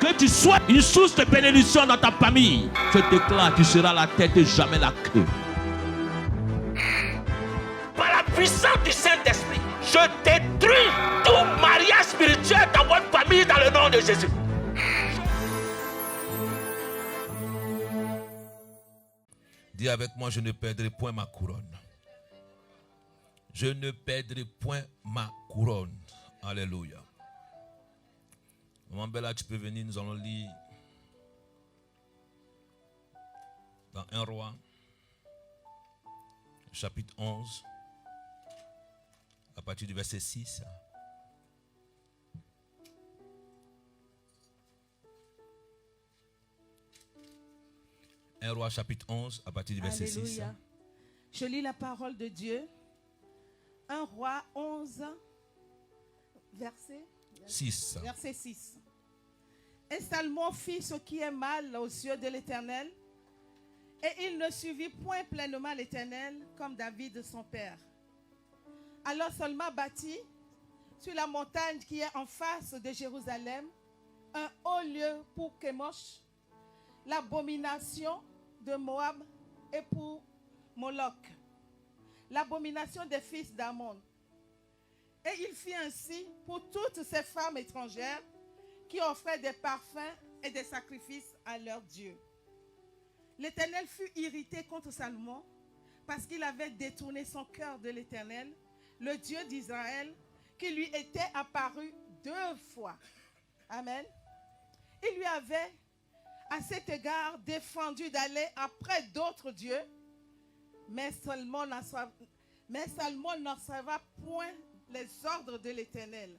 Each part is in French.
Que tu sois une source de bénédiction dans ta famille. Je déclare, tu seras la tête et jamais la queue. Par la puissance du Saint-Esprit, je détruis tout mariage spirituel dans votre famille dans le nom de Jésus. Dis avec moi, je ne perdrai point ma couronne. Je ne perdrai point ma couronne. Alléluia. Maman Bella, tu peux venir, nous allons lire dans 1 Roi, chapitre 11, à partir du verset 6. Un Roi, chapitre 11, à partir du verset Alléluia. 6. Je lis la parole de Dieu. 1 Roi 11, verset 6. Verset 6. Et Salomon fit ce qui est mal aux yeux de l'Éternel, et il ne suivit point pleinement l'Éternel comme David son père. Alors Salomon bâtit sur la montagne qui est en face de Jérusalem un haut lieu pour Kémosh, l'abomination de Moab, et pour Moloch, l'abomination des fils d'Ammon. Et il fit ainsi pour toutes ces femmes étrangères qui offraient des parfums et des sacrifices à leurs dieux. L'Éternel fut irrité contre Salomon parce qu'il avait détourné son cœur de l'Éternel, le Dieu d'Israël, qui lui était apparu 2 fois. Amen. Il lui avait à cet égard défendu d'aller après d'autres dieux, mais Salomon n'observa point les ordres de l'Éternel.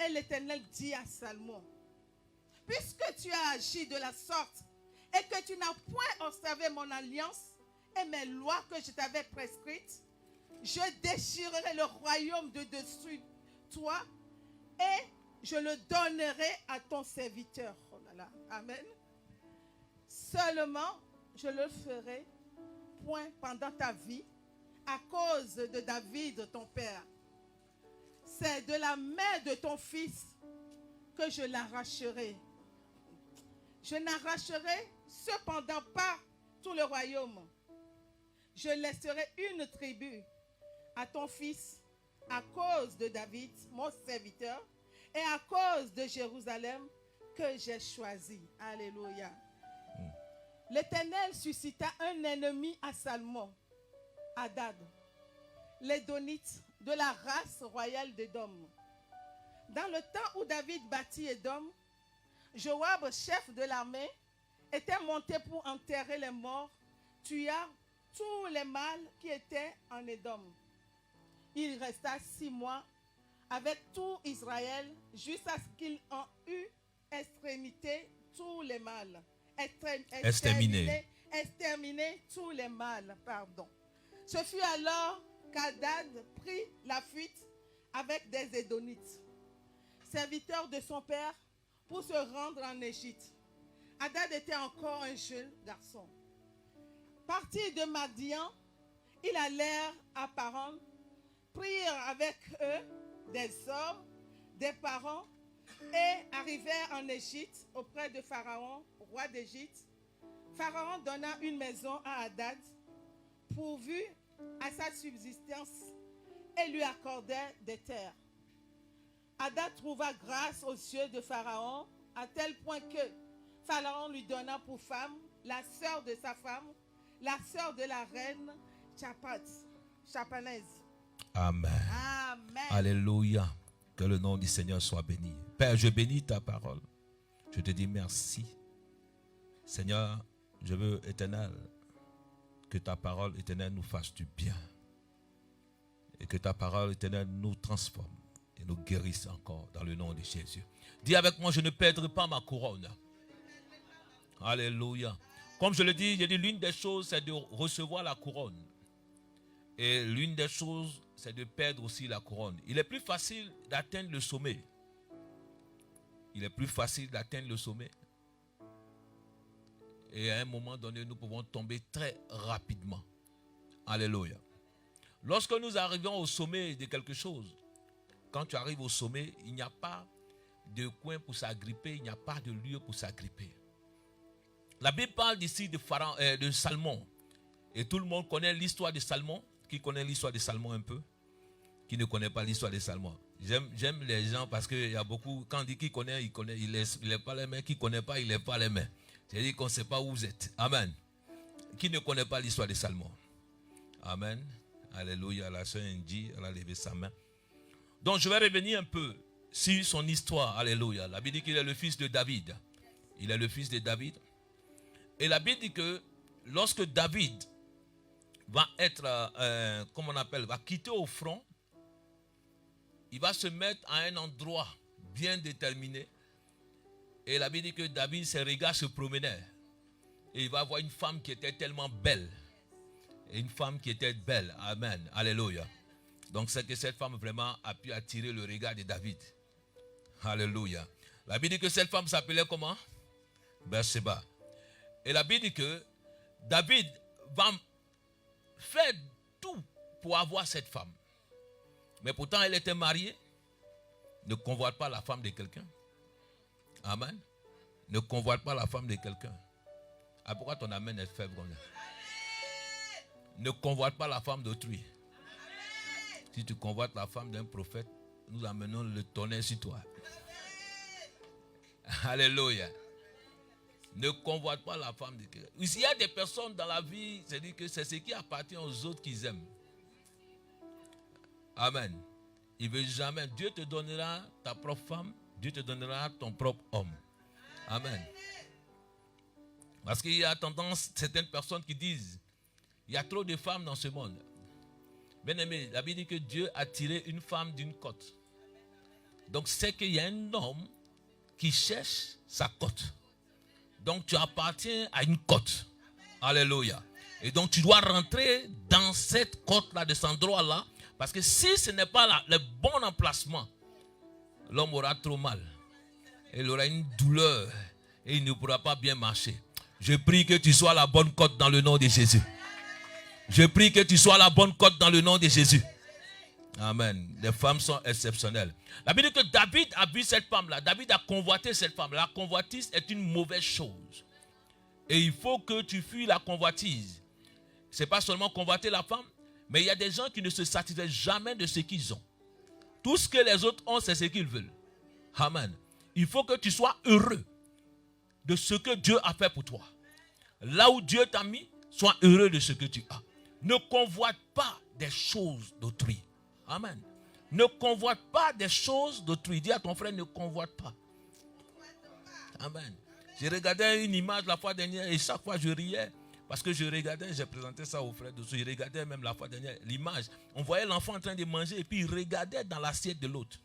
Et l'Éternel dit à Salomon, puisque tu as agi de la sorte et que tu n'as point observé mon alliance et mes lois que je t'avais prescrites, je déchirerai le royaume de dessus toi et je le donnerai à ton serviteur. Oh là là, amen. Seulement, je le ferai point pendant ta vie à cause de David, ton père. C'est de la main de ton fils que je l'arracherai. Je n'arracherai cependant pas tout le royaume. Je laisserai une tribu à ton fils à cause de David, mon serviteur, et à cause de Jérusalem que j'ai choisi. Alléluia. L'Éternel suscita un ennemi à Salomon, Hadad, l'Édonite, de la race royale d'Édom. Dans le temps où David bâtit Édom, Joab, chef de l'armée, était monté pour enterrer les morts, tua tous les mâles qui étaient en Édom. Il resta 6 mois avec tout Israël jusqu'à ce qu'il en eût exterminé tous les mâles. Exterminé tous les mâles, pardon. Ce fut alors qu'Hadad prit la fuite avec des Édonites, serviteurs de son père, pour se rendre en Égypte. Hadad était encore un jeune garçon. Parti de Madian, ils allèrent à Paran, prirent avec eux des hommes, des parents, et arrivèrent en Égypte auprès de Pharaon, roi d'Égypte. Pharaon donna une maison à Hadad, pourvu à sa subsistance, et lui accordait des terres. Hadad trouva grâce aux yeux de Pharaon, à tel point que Pharaon lui donna pour femme la sœur de sa femme, la sœur de la reine Chapanèse. Amen. Amen. Alléluia. Que le nom du Seigneur soit béni. Père, je bénis ta parole. Je te dis merci. Seigneur, je veux, Éternel, que ta parole, Éternel, nous fasse du bien. Et que ta parole, Éternel, nous transforme et nous guérisse encore dans le nom de Jésus. Dis avec moi, je ne perdrai pas ma couronne. Alléluia. Comme je le dis, j'ai dit, l'une des choses, c'est de recevoir la couronne. Et l'une des choses, c'est de perdre aussi la couronne. Il est plus facile d'atteindre le sommet. Il est plus facile d'atteindre le sommet. Et à un moment donné, nous pouvons tomber très rapidement. Alléluia. Lorsque nous arrivons au sommet de quelque chose, quand tu arrives au sommet, il n'y a pas de coin pour s'agripper, il n'y a pas de lieu pour s'agripper. La Bible parle ici de Salmon. Et tout le monde connaît l'histoire de Salmon. Qui connaît l'histoire de Salmon un peu? Qui ne connaît pas l'histoire de Salmon? J'aime les gens parce qu'il y a beaucoup, quand on dit qui connaît, il lève pas les mains. Qui ne connaît pas, il lève pas les mains. C'est-à-dire qu'on ne sait pas où vous êtes. Amen. Qui ne connaît pas l'histoire de Salmon? Amen. Alléluia. La sœur Angie, elle a levé sa main. Donc je vais revenir un peu sur son histoire. Alléluia. La Bible dit qu'il est le fils de David. Il est le fils de David. Et la Bible dit que lorsque David va être, va quitter au front, il va se mettre à un endroit bien déterminé. Et la Bible dit que David, ses regards se promenaient. Et il va voir une femme qui était tellement belle. Et une femme qui était belle. Amen. Alléluia. Donc c'est que cette femme vraiment a pu attirer le regard de David. Alléluia. La Bible dit que cette femme s'appelait comment? Bathsheba. Et la Bible dit que David va faire tout pour avoir cette femme. Mais pourtant elle était mariée. Ne convoite pas la femme de quelqu'un. Amen. Ne convoite pas la femme de quelqu'un. Ah, pourquoi ton amen est faible comme ça? Ne convoite pas la femme d'autrui. Si tu convoites la femme d'un prophète, nous amenons le tonnerre sur toi. Alléluia. Ne convoite pas la femme de quelqu'un. Il y a des personnes dans la vie, c'est-à-dire que c'est ce qui appartient aux autres qu'ils aiment. Amen. Il veut jamais. Dieu te donnera ta propre femme, Dieu te donnera ton propre homme. Amen. Parce qu'il y a tendance, certaines personnes qui disent, il y a trop de femmes dans ce monde. Bien aimé, la Bible dit que Dieu a tiré une femme d'une côte. Donc c'est qu'il y a un homme qui cherche sa côte. Donc tu appartiens à une côte. Alléluia. Et donc tu dois rentrer dans cette côte-là, de cet endroit-là. Parce que si ce n'est pas le bon emplacement, l'homme aura trop mal. Il aura une douleur et il ne pourra pas bien marcher. Je prie que tu sois à la bonne côte dans le nom de Jésus. Je prie que tu sois à la bonne côte dans le nom de Jésus. Amen. Les femmes sont exceptionnelles. La Bible dit que David a vu cette femme-là. David a convoité cette femme. La convoitise est une mauvaise chose. Et il faut que tu fuis la convoitise. Ce n'est pas seulement convoiter la femme, mais il y a des gens qui ne se satisfont jamais de ce qu'ils ont. Tout ce que les autres ont, c'est ce qu'ils veulent. Amen. Il faut que tu sois heureux de ce que Dieu a fait pour toi. Là où Dieu t'a mis, sois heureux de ce que tu as. Ne convoite pas des choses d'autrui. Amen. Ne convoite pas des choses d'autrui. Dis à ton frère, ne convoite pas. Amen. J'ai regardé une image la fois dernière et chaque fois je riais. Parce que je regardais, j'ai présenté ça aux frères dessous. Je regardais même la fois dernière l'image. On voyait l'enfant en train de manger et puis il regardait dans l'assiette de l'autre.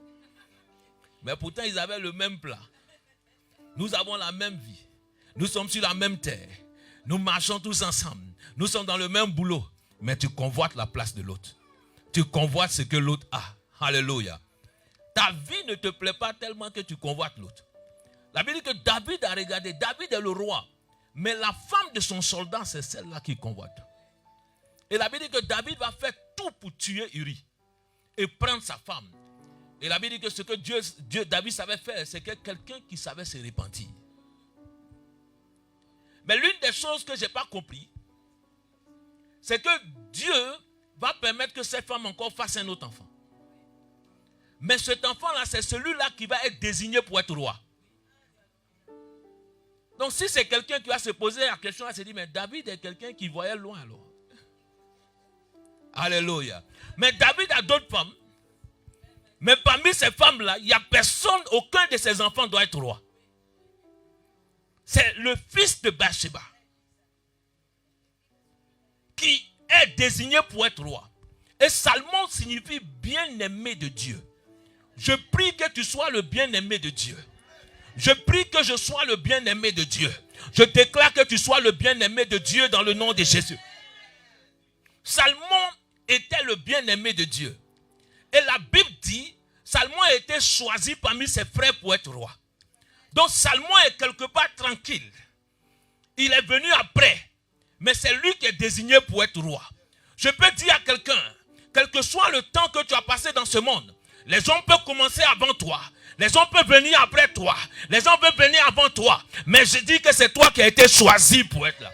Mais pourtant ils avaient le même plat. Nous avons la même vie. Nous sommes sur la même terre. Nous marchons tous ensemble. Nous sommes dans le même boulot. Mais tu convoites la place de l'autre. Tu convoites ce que l'autre a. Alléluia. Ta vie ne te plaît pas tellement que tu convoites l'autre. La Bible dit que David a regardé. David est le roi. Mais la femme de son soldat, c'est celle-là qui convoite. Et la Bible dit que David va faire tout pour tuer Uri. Et prendre sa femme. Et la Bible dit que ce que David savait faire, c'est que quelqu'un qui savait se repentir. Mais l'une des choses que je n'ai pas compris, c'est que Dieu va permettre que cette femme encore fasse un autre enfant. Mais cet enfant-là, c'est celui-là qui va être désigné pour être roi. Donc si c'est quelqu'un qui va se poser la question, elle se dit, mais David est quelqu'un qui voyait loin alors. Alléluia. Mais David a d'autres femmes. Mais parmi ces femmes-là, il n'y a personne, aucun de ses enfants doit être roi. C'est le fils de Bathsheba qui est désigné pour être roi. Et Salmon signifie bien-aimé de Dieu. Je prie que tu sois le bien-aimé de Dieu. Je prie que je sois le bien-aimé de Dieu. Je déclare que tu sois le bien-aimé de Dieu dans le nom de Jésus. Salmon était le bien-aimé de Dieu. Et la Bible dit, Salmon a été choisi parmi ses frères pour être roi. Donc Salmon est quelque part tranquille. Il est venu après. Mais c'est lui qui est désigné pour être roi. Je peux dire à quelqu'un, quel que soit le temps que tu as passé dans ce monde, les hommes peuvent commencer avant toi. Les gens peuvent venir après toi. Les gens peuvent venir avant toi. Mais je dis que c'est toi qui as été choisi pour être là.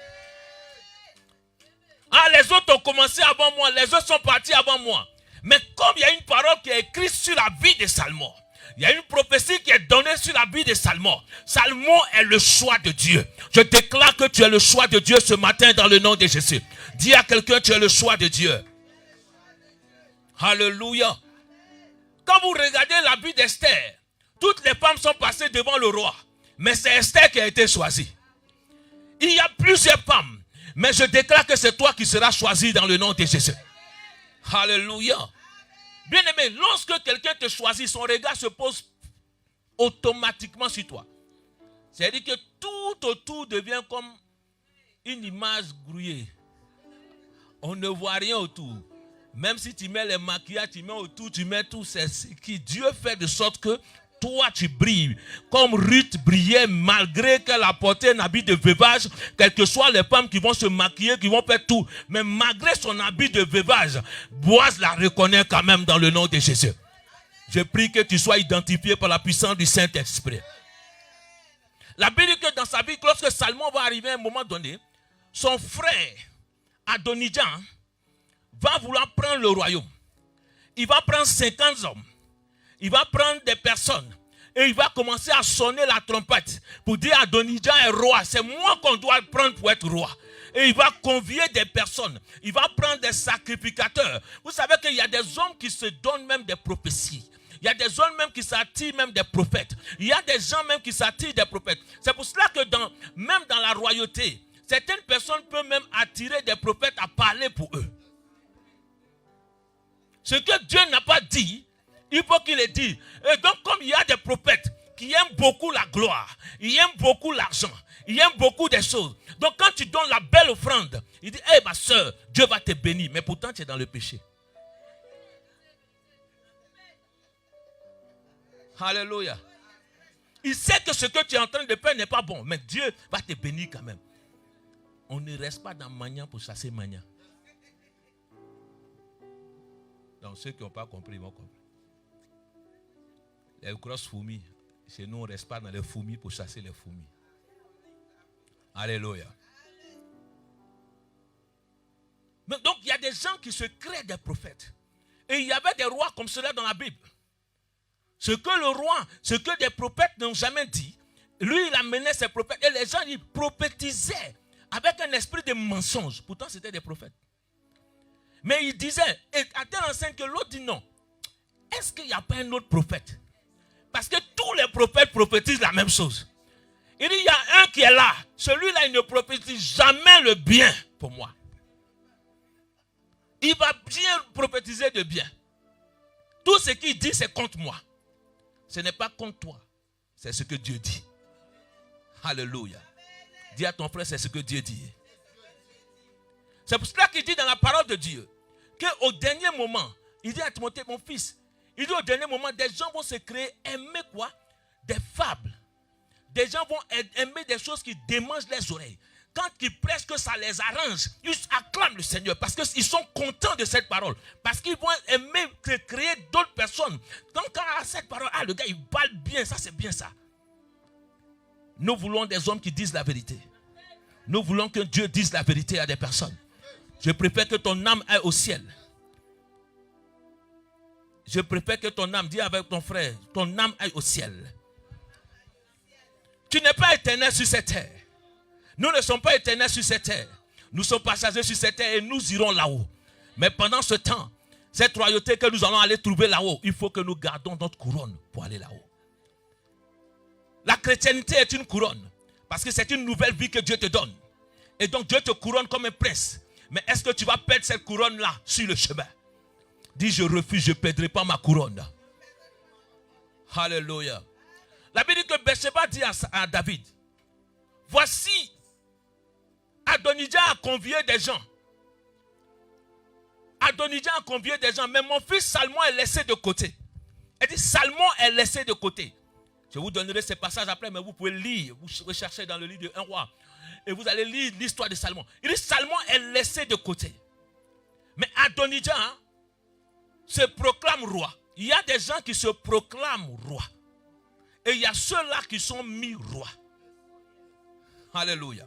Ah, les autres ont commencé avant moi. Les autres sont partis avant moi. Mais comme il y a une parole qui est écrite sur la vie de Salmon, il y a une prophétie qui est donnée sur la vie de Salmon. Salmon est le choix de Dieu. Je déclare que tu es le choix de Dieu ce matin dans le nom de Jésus. Dis à quelqu'un, tu es le choix de Dieu. Alléluia. Quand vous regardez la vie d'Esther, toutes les femmes sont passées devant le roi. Mais c'est Esther qui a été choisie. Il y a plusieurs femmes. Mais je déclare que c'est toi qui seras choisi dans le nom de Jésus. Alléluia. Bien aimé, lorsque quelqu'un te choisit, son regard se pose automatiquement sur toi. C'est-à-dire que tout autour devient comme une image grouillée. On ne voit rien autour. Même si tu mets les maquillages, tu mets autour, tu mets tout, c'est ce que Dieu fait de sorte que toi tu brilles. Comme Ruth brillait malgré qu'elle a porté un habit de veuvage, quelles que soient les femmes qui vont se maquiller, qui vont faire tout. Mais malgré son habit de veuvage, Boaz la reconnaît quand même dans le nom de Jésus. Je prie que tu sois identifié par la puissance du Saint-Esprit. La Bible dit que dans sa vie, lorsque Salmon va arriver à un moment donné, son frère Adonijah va vouloir prendre le royaume. Il va prendre 50 hommes. Il va prendre des personnes. Et il va commencer à sonner la trompette pour dire Adonijah est roi. C'est moi qu'on doit prendre pour être roi. Et il va convier des personnes. Il va prendre des sacrificateurs. Vous savez qu'il y a des hommes qui se donnent même des prophéties. Il y a des hommes même qui s'attirent même des prophètes. Il y a des gens même qui s'attirent des prophètes. C'est pour cela que même dans la royauté, certaines personnes peuvent même attirer des prophètes à parler pour eux. Ce que Dieu n'a pas dit, il faut qu'il le dise. Et donc, comme il y a des prophètes qui aiment beaucoup la gloire, ils aiment beaucoup l'argent, ils aiment beaucoup des choses. Donc, quand tu donnes la belle offrande, il dit, hé ma soeur, Dieu va te bénir. Mais pourtant, tu es dans le péché. Alléluia. Il sait que ce que tu es en train de faire n'est pas bon. Mais Dieu va te bénir quand même. On ne reste pas dans Magnan pour chasser Magnan. Donc ceux qui n'ont pas compris, ils vont comprendre. Les grosses fourmis. Chez nous, on ne reste pas dans les fourmis pour chasser les fourmis. Alléluia. Mais donc, il y a des gens qui se créent des prophètes. Et il y avait des rois comme cela dans la Bible. Ce que le roi, ce que des prophètes n'ont jamais dit, lui, il amenait ses prophètes. Et les gens, ils prophétisaient avec un esprit de mensonge. Pourtant, c'était des prophètes. Mais il disait, et à tel enseigne que l'autre dit non. Est-ce qu'il n'y a pas un autre prophète? Parce que tous les prophètes prophétisent la même chose. Il dit, il y a un qui est là. Celui-là, il ne prophétise jamais le bien pour moi. Il va bien prophétiser de bien. Tout ce qu'il dit, c'est contre moi. Ce n'est pas contre toi. C'est ce que Dieu dit. Alléluia. Dis à ton frère, c'est ce que Dieu dit. C'est pour cela qu'il dit dans la parole de Dieu qu'au dernier moment, il dit à Timothée, mon fils, il dit au dernier moment, des gens vont se créer, aimer quoi? Des fables. Des gens vont aimer des choses qui démangent les oreilles. Quand ils prêchent que ça les arrange, ils acclament le Seigneur parce qu'ils sont contents de cette parole. Parce qu'ils vont aimer créer d'autres personnes. Donc quand à cette parole, le gars il parle bien, ça c'est bien ça. Nous voulons des hommes qui disent la vérité. Nous voulons que Dieu dise la vérité à des personnes. Je préfère que ton âme aille au ciel. Je préfère que ton âme, dis avec ton frère, ton âme aille au ciel. Tu n'es pas éternel sur cette terre. Nous ne sommes pas éternels sur cette terre. Nous sommes passagers sur cette terre et nous irons là-haut. Mais pendant ce temps, cette royauté que nous allons aller trouver là-haut, il faut que nous gardons notre couronne pour aller là-haut. La chrétienté est une couronne. Parce que c'est une nouvelle vie que Dieu te donne. Et donc Dieu te couronne comme un prince. Mais est-ce que tu vas perdre cette couronne-là sur le chemin? Dis, je refuse, je ne perdrai pas ma couronne. Alléluia. La Bible dit que Bathsheba dit à David, voici, Adonijah a convié des gens. Adonijah a convié des gens, mais mon fils Salmon est laissé de côté. Elle dit, Salmon est laissé de côté. Je vous donnerai ces passages après, mais vous pouvez lire, vous recherchez dans le livre de 1 roi. Et vous allez lire l'histoire de Salmon. Il dit, Salmon est laissé de côté. Mais Adonijah se proclame roi. Il y a des gens qui se proclament roi. Et il y a ceux-là qui sont mis rois. Alléluia.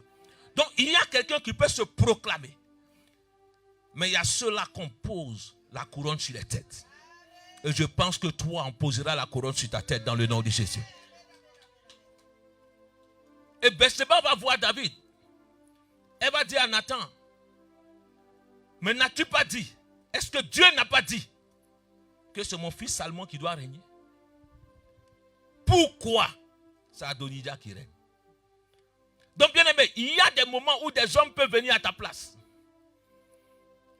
Donc il y a quelqu'un qui peut se proclamer. Mais il y a ceux-là qu'on pose la couronne sur les têtes. Et je pense que toi, on posera la couronne sur ta tête dans le nom de Jésus. Et Bathsheba va voir David. Elle va dire à Nathan, mais n'as-tu pas dit, est-ce que Dieu n'a pas dit que c'est mon fils Salomon qui doit régner? Pourquoi c'est Adonijah qui règne? Donc bien aimé, il y a des moments où des hommes peuvent venir à ta place.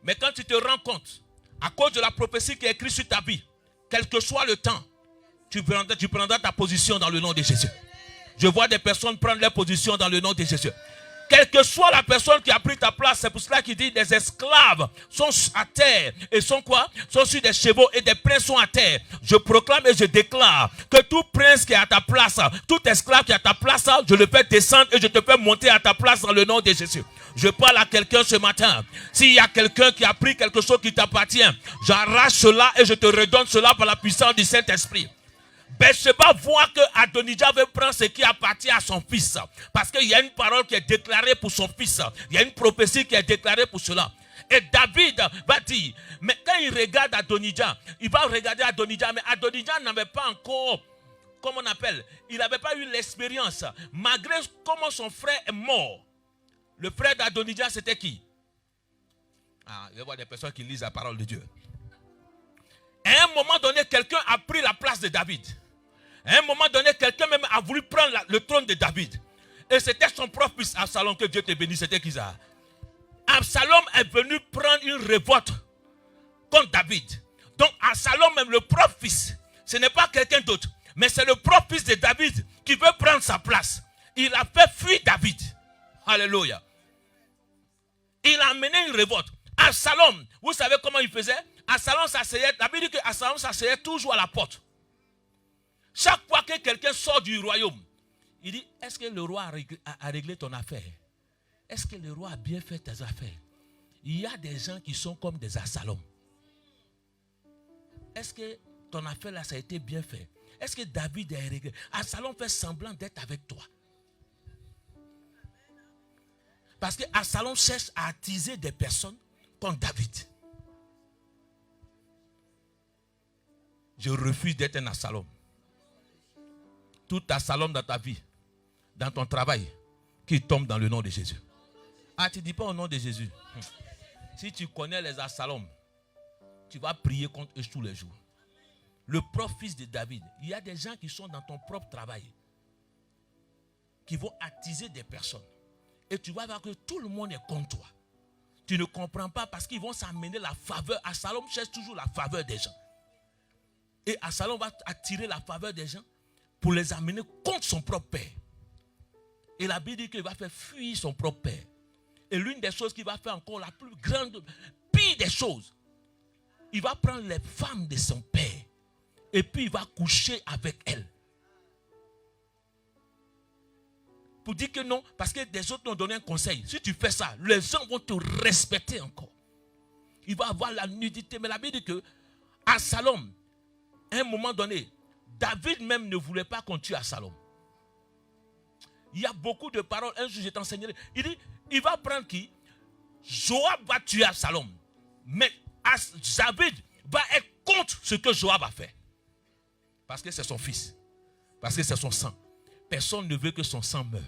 Mais quand tu te rends compte, à cause de la prophétie qui est écrite sur ta vie, quel que soit le temps, tu prendras ta position dans le nom de Jésus. Je vois des personnes prendre leur position dans le nom de Jésus. Quelle que soit la personne qui a pris ta place, c'est pour cela qu'il dit des esclaves sont à terre. Et sont quoi? Sont sur des chevaux et des princes sont à terre. Je proclame et je déclare que tout prince qui est à ta place, tout esclave qui est à ta place, je le fais descendre et je te fais monter à ta place dans le nom de Jésus. Je parle à quelqu'un ce matin. S'il y a quelqu'un qui a pris quelque chose qui t'appartient, j'arrache cela et je te redonne cela par la puissance du Saint-Esprit. Bathsheba voit que Adonijah veut prendre ce qui appartient à son fils. Parce qu'il y a une parole qui est déclarée pour son fils. Il y a une prophétie qui est déclarée pour cela. Et David va dire, mais quand il regarde Adonijah, il va regarder Adonijah, mais Adonijah n'avait pas encore, comment on appelle, il n'avait pas eu l'expérience. Malgré comment son frère est mort. Le frère d'Adonijah, c'était qui? Je vois des personnes qui lisent la parole de Dieu. À un moment donné, quelqu'un a pris la place de David. À un moment donné, quelqu'un même a voulu prendre le trône de David. Et c'était son propre fils, Absalom, que Dieu te bénisse. C'était qui ça? Absalom est venu prendre une révolte contre David. Donc Absalom, même le propre fils, ce n'est pas quelqu'un d'autre, mais c'est le propre fils de David qui veut prendre sa place. Il a fait fuir David. Alléluia. Il a mené une révolte. Absalom, vous savez comment il faisait? Absalom s'asseyait, la Bible dit que Absalom s'asseyait toujours à la porte. Chaque fois que quelqu'un sort du royaume, il dit, est-ce que le roi a réglé ton affaire? Est-ce que le roi a bien fait tes affaires? Il y a des gens qui sont comme des Absalom. Est-ce que ton affaire là, ça a été bien fait? Est-ce que David a réglé? Absalom fait semblant d'être avec toi. Parce que Absalom cherche à attiser des personnes contre David. Je refuse d'être un Absalom. Tout Absalom dans ta vie, dans ton travail, qui tombe dans le nom de Jésus. Ah, tu ne dis pas au nom de Jésus. Si tu connais les Absalom, tu vas prier contre eux tous les jours. Le propre fils de David, il y a des gens qui sont dans ton propre travail, qui vont attiser des personnes. Et tu vas voir que tout le monde est contre toi. Tu ne comprends pas parce qu'ils vont s'amener la faveur. Absalom cherche toujours la faveur des gens. Et Absalom va attirer la faveur des gens pour les amener contre son propre père. Et la Bible dit qu'il va faire fuir son propre père. Et l'une des choses qu'il va faire encore, la plus grande, pire des choses, il va prendre les femmes de son père et puis il va coucher avec elles. Pour dire que non, parce que des autres t'ont donné un conseil. Si tu fais ça, les gens vont te respecter encore. Il va avoir la nudité. Mais la Bible dit que Absalom, à un moment donné, David même ne voulait pas qu'on tue Absalom. Il y a beaucoup de paroles. Un jour, je t'enseignerai. Il dit, il va prendre qui? Joab va tuer Absalom. Mais David va être contre ce que Joab a fait. Parce que c'est son fils. Parce que c'est son sang. Personne ne veut que son sang meure.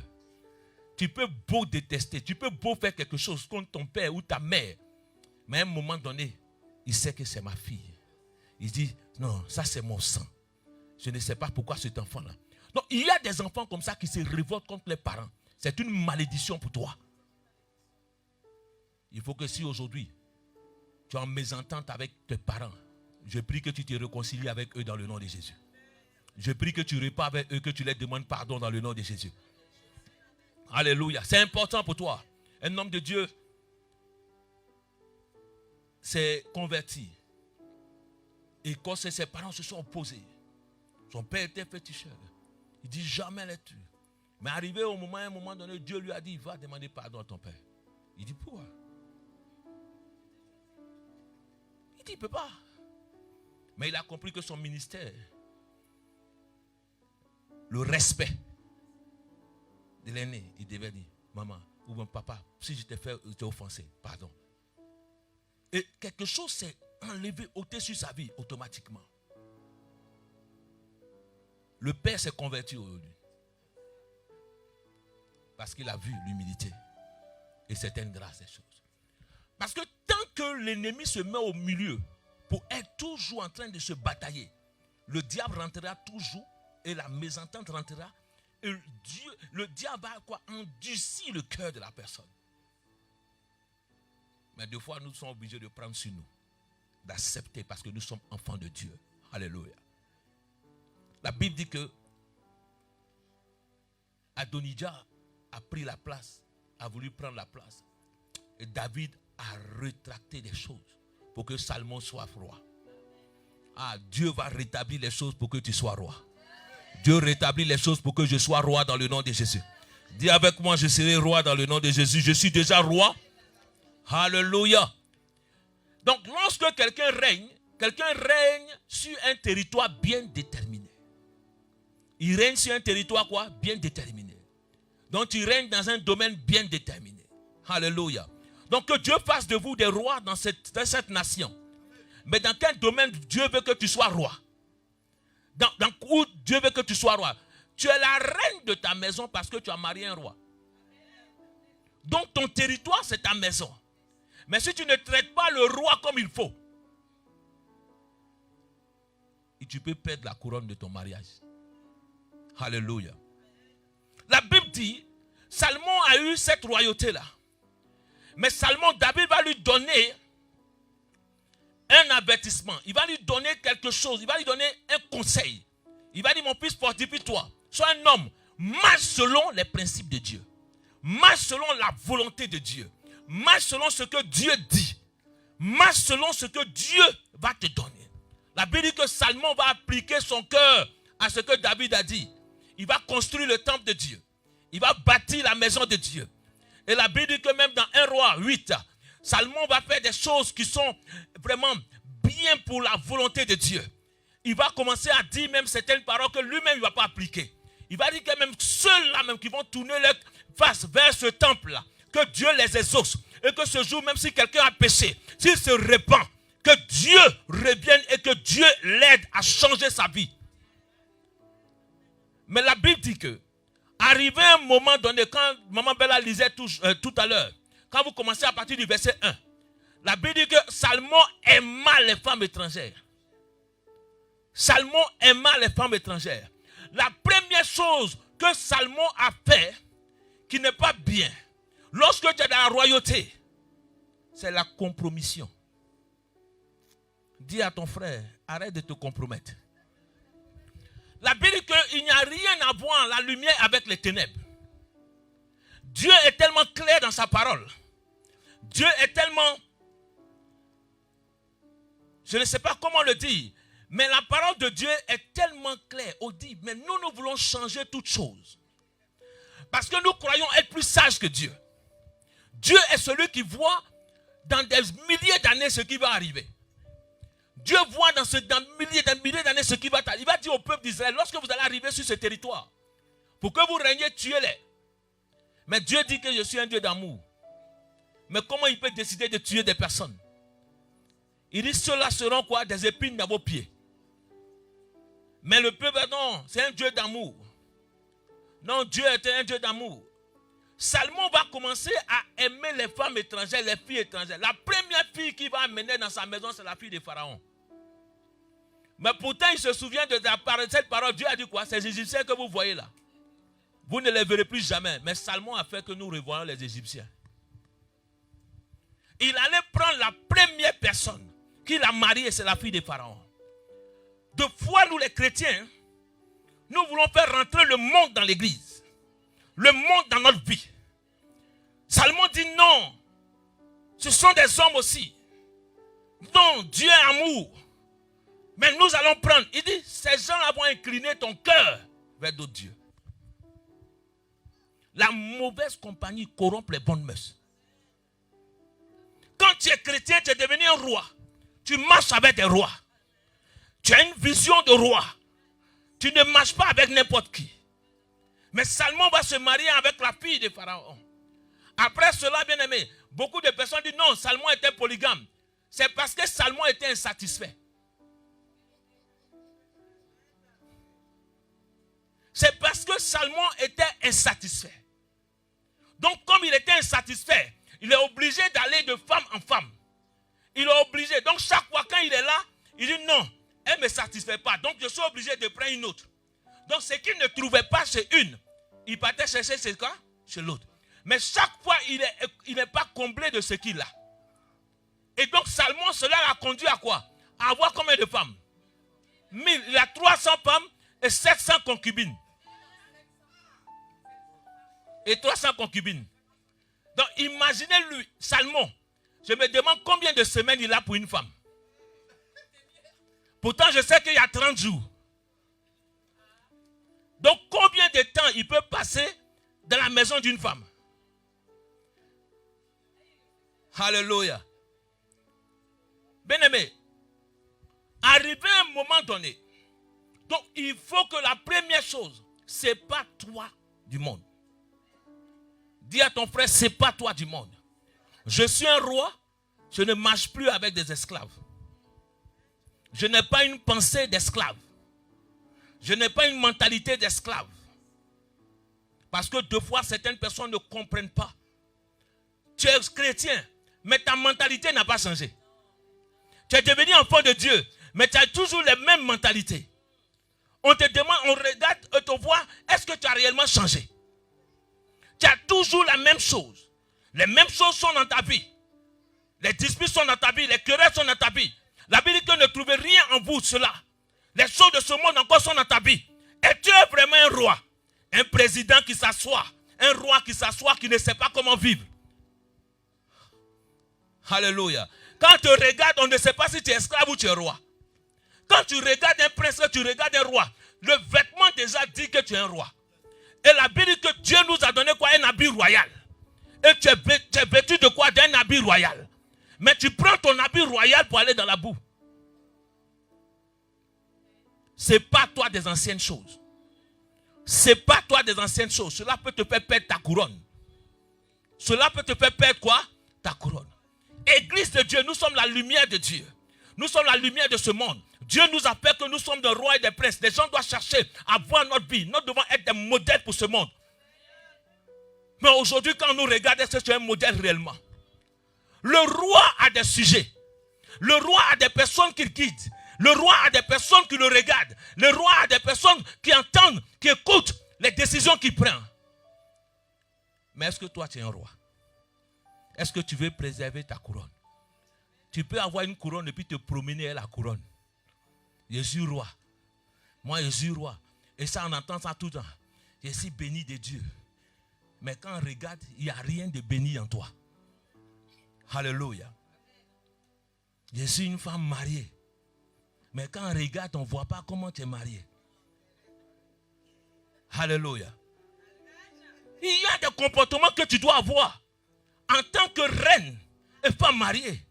Tu peux beau détester, tu peux beau faire quelque chose contre ton père ou ta mère. Mais à un moment donné, il sait que c'est ma fille. Il dit, non, ça c'est mon sang. Je ne sais pas pourquoi cet enfant-là. Donc il y a des enfants comme ça qui se révoltent contre les parents. C'est une malédiction pour toi. Il faut que si aujourd'hui, tu es en mésentente avec tes parents, je prie que tu te réconcilies avec eux dans le nom de Jésus. Je prie que tu repars avec eux, que tu leur demandes pardon dans le nom de Jésus. Alléluia. C'est important pour toi. Un homme de Dieu s'est converti. Et quand ses parents se sont opposés, son père était féticheur. Il dit jamais les tue. Mais arrivé au moment, à un moment donné, Dieu lui a dit, va demander pardon à ton père. Il dit pourquoi? Il dit il ne peut pas. Mais il a compris que son ministère le respect de l'aîné. Il devait dire, maman ou mon papa, si je t'ai offensé, pardon. Et quelque chose s'est enlevé, ôté sur sa vie automatiquement. Le père s'est converti aujourd'hui. Parce qu'il a vu l'humilité. Et certaines grâces des choses. Parce que tant que l'ennemi se met au milieu pour être toujours en train de se batailler, le diable rentrera toujours et la mésentente rentrera. Et le diable va endurcir le cœur de la personne. Mais des fois, nous sommes obligés de prendre sur nous, d'accepter parce que nous sommes enfants de Dieu. Alléluia. La Bible dit que Adonijah a pris la place, a voulu prendre la place. Et David a rétracté des choses pour que Salomon soit roi. Ah, Dieu va rétablir les choses pour que tu sois roi. Dieu rétablit les choses pour que je sois roi dans le nom de Jésus. Dis avec moi, je serai roi dans le nom de Jésus. Je suis déjà roi. Alléluia. Donc, lorsque quelqu'un règne sur un territoire bien déterminé. Il règne sur un territoire quoi? Bien déterminé. Donc, il règne dans un domaine bien déterminé. Alléluia. Donc, que Dieu fasse de vous des rois dans cette nation. Mais dans quel domaine Dieu veut que tu sois roi? Dans où Dieu veut que tu sois roi? Tu es la reine de ta maison parce que tu as marié un roi. Donc, ton territoire, c'est ta maison. Mais si tu ne traites pas le roi comme il faut, et tu peux perdre la couronne de ton mariage. Alléluia. La Bible dit, Salomon a eu cette royauté-là. Mais Salomon, David va lui donner un avertissement. Il va lui donner quelque chose. Il va lui donner un conseil. Il va dire, mon fils, fortifie-toi. Sois un homme. Marche selon les principes de Dieu. Marche selon la volonté de Dieu. Marche selon ce que Dieu dit. Marche selon ce que Dieu va te donner. La Bible dit que Salomon va appliquer son cœur à ce que David a dit. Il va construire le temple de Dieu. Il va bâtir la maison de Dieu. Et la Bible dit que même dans 1 Roi 8, Salomon va faire des choses qui sont vraiment bien pour la volonté de Dieu. Il va commencer à dire même certaines paroles que lui-même il ne va pas appliquer. Il va dire que même ceux-là même qui vont tourner leur face vers ce temple-là, que Dieu les exauce. Et que ce jour, même si quelqu'un a péché, s'il se répand, que Dieu revienne et que Dieu l'aide à changer sa vie. Mais la Bible dit que, arrivé un moment donné, quand Maman Bella lisait tout à l'heure, quand vous commencez à partir du verset 1, la Bible dit que Salomon aima les femmes étrangères. Salomon aima les femmes étrangères. La première chose que Salomon a fait, qui n'est pas bien, lorsque tu es dans la royauté, c'est la compromission. Dis à ton frère, arrête de te compromettre. La Bible dit qu'il n'y a rien à voir la lumière avec les ténèbres. Dieu est tellement clair dans sa parole. Dieu est tellement... Je ne sais pas comment le dire. Mais la parole de Dieu est tellement claire, audible. Mais nous voulons changer toutes choses. Parce que nous croyons être plus sages que Dieu. Dieu est celui qui voit dans des milliers d'années ce qui va arriver. Dieu voit dans milliers d'années ce qui va arriver. Il va dire au peuple d'Israël, lorsque vous allez arriver sur ce territoire, pour que vous régniez, tuez-les. Mais Dieu dit que je suis un Dieu d'amour. Mais comment il peut décider de tuer des personnes? Il dit, ceux-là seront quoi? Des épines dans vos pieds. Mais le peuple, non, c'est un Dieu d'amour. Non, Dieu était un Dieu d'amour. Salomon va commencer à aimer les femmes étrangères, les filles étrangères. La première fille qu'il va amener dans sa maison, c'est la fille de Pharaon. Mais pourtant, il se souvient de cette parole. Dieu a dit quoi? Ces Égyptiens que vous voyez là, vous ne les verrez plus jamais. Mais Salomon a fait que nous revoyons les Égyptiens. Il allait prendre la première personne qu'il a mariée, c'est la fille de Pharaon. De foi, nous les chrétiens, nous voulons faire rentrer le monde dans l'église. Le monde dans notre vie. Salomon dit non. Ce sont des hommes aussi. Non, Dieu est amour. Mais nous allons prendre. Il dit, ces gens-là vont incliner ton cœur vers d'autres dieux. La mauvaise compagnie corrompt les bonnes mœurs. Quand tu es chrétien, tu es devenu un roi. Tu marches avec des rois. Tu as une vision de roi. Tu ne marches pas avec n'importe qui. Mais Salmon va se marier avec la fille de Pharaon. Après cela, bien aimé, beaucoup de personnes disent non, Salmon était polygame. C'est parce que Salmon était insatisfait. C'est parce que Salmon était insatisfait. Donc, comme il était insatisfait, il est obligé d'aller de femme en femme. Il est obligé. Donc, chaque fois quand il est là, il dit non, elle ne me satisfait pas. Donc, je suis obligé de prendre une autre. Donc, ce qu'il ne trouvait pas chez une, il partait chercher chez quoi? Chez l'autre. Mais chaque fois, il n'est pas comblé de ce qu'il a. Et donc, Salmon, cela l'a conduit à quoi? À avoir combien de femmes? 1000. Il a 300 femmes et 700 concubines. Et 300 concubines. Donc, imaginez-lui, Salmon. Je me demande combien de semaines il a pour une femme. Pourtant, je sais qu'il y a 30 jours. Donc, combien de temps il peut passer dans la maison d'une femme? Alléluia. Bien-aimé, arrivé à un moment donné, donc il faut que la première chose, ce n'est pas toi du monde. Dis à ton frère, ce n'est pas toi du monde. Je suis un roi, je ne marche plus avec des esclaves. Je n'ai pas une pensée d'esclave. Je n'ai pas une mentalité d'esclave. Parce que deux fois, certaines personnes ne comprennent pas. Tu es chrétien, mais ta mentalité n'a pas changé. Tu es devenu enfant de Dieu, mais tu as toujours les mêmes mentalités. On te demande, on regarde et te voit, est-ce que tu as réellement changé? Tu as toujours la même chose. Les mêmes choses sont dans ta vie. Les disputes sont dans ta vie, les querelles sont dans ta vie. La Bible dit que ne trouvez rien en vous, cela. Les choses de ce monde encore sont dans ta vie. Et tu es vraiment un roi. Un président qui s'assoit. Un roi qui s'assoit, qui ne sait pas comment vivre. Alléluia. Quand tu regardes, on ne sait pas si tu es esclave ou tu es roi. Quand tu regardes un prince, tu regardes un roi. Le vêtement déjà dit que tu es un roi. Et la Bible dit que Dieu nous a donné quoi? Un habit royal. Et tu es vêtu de quoi? D'un habit royal. Mais tu prends ton habit royal pour aller dans la boue. Ce n'est pas toi des anciennes choses. Ce n'est pas toi des anciennes choses. Cela peut te faire perdre ta couronne. Cela peut te faire perdre quoi? Ta couronne. Église de Dieu, nous sommes la lumière de Dieu. Nous sommes la lumière de ce monde. Dieu nous appelle que nous sommes des rois et des princes. Les gens doivent chercher à voir notre vie. Nous devons être des modèles pour ce monde. Mais aujourd'hui, quand nous regardons, est-ce que tu es un modèle réellement? Le roi a des sujets. Le roi a des personnes qu'il guide. Le roi a des personnes qui le regardent. Le roi a des personnes qui entendent, qui écoutent les décisions qu'il prend. Mais est-ce que toi, tu es un roi? Est-ce que tu veux préserver ta couronne? Tu peux avoir une couronne et puis te promener à la couronne. Je suis roi. Moi, je suis roi. Et ça, on entend ça tout le temps. Je suis béni de Dieu. Mais quand on regarde, il n'y a rien de béni en toi. Alléluia. Je suis une femme mariée. Mais quand on regarde, on ne voit pas comment tu es mariée. Alléluia. Il y a des comportements que tu dois avoir en tant que reine et femme mariée.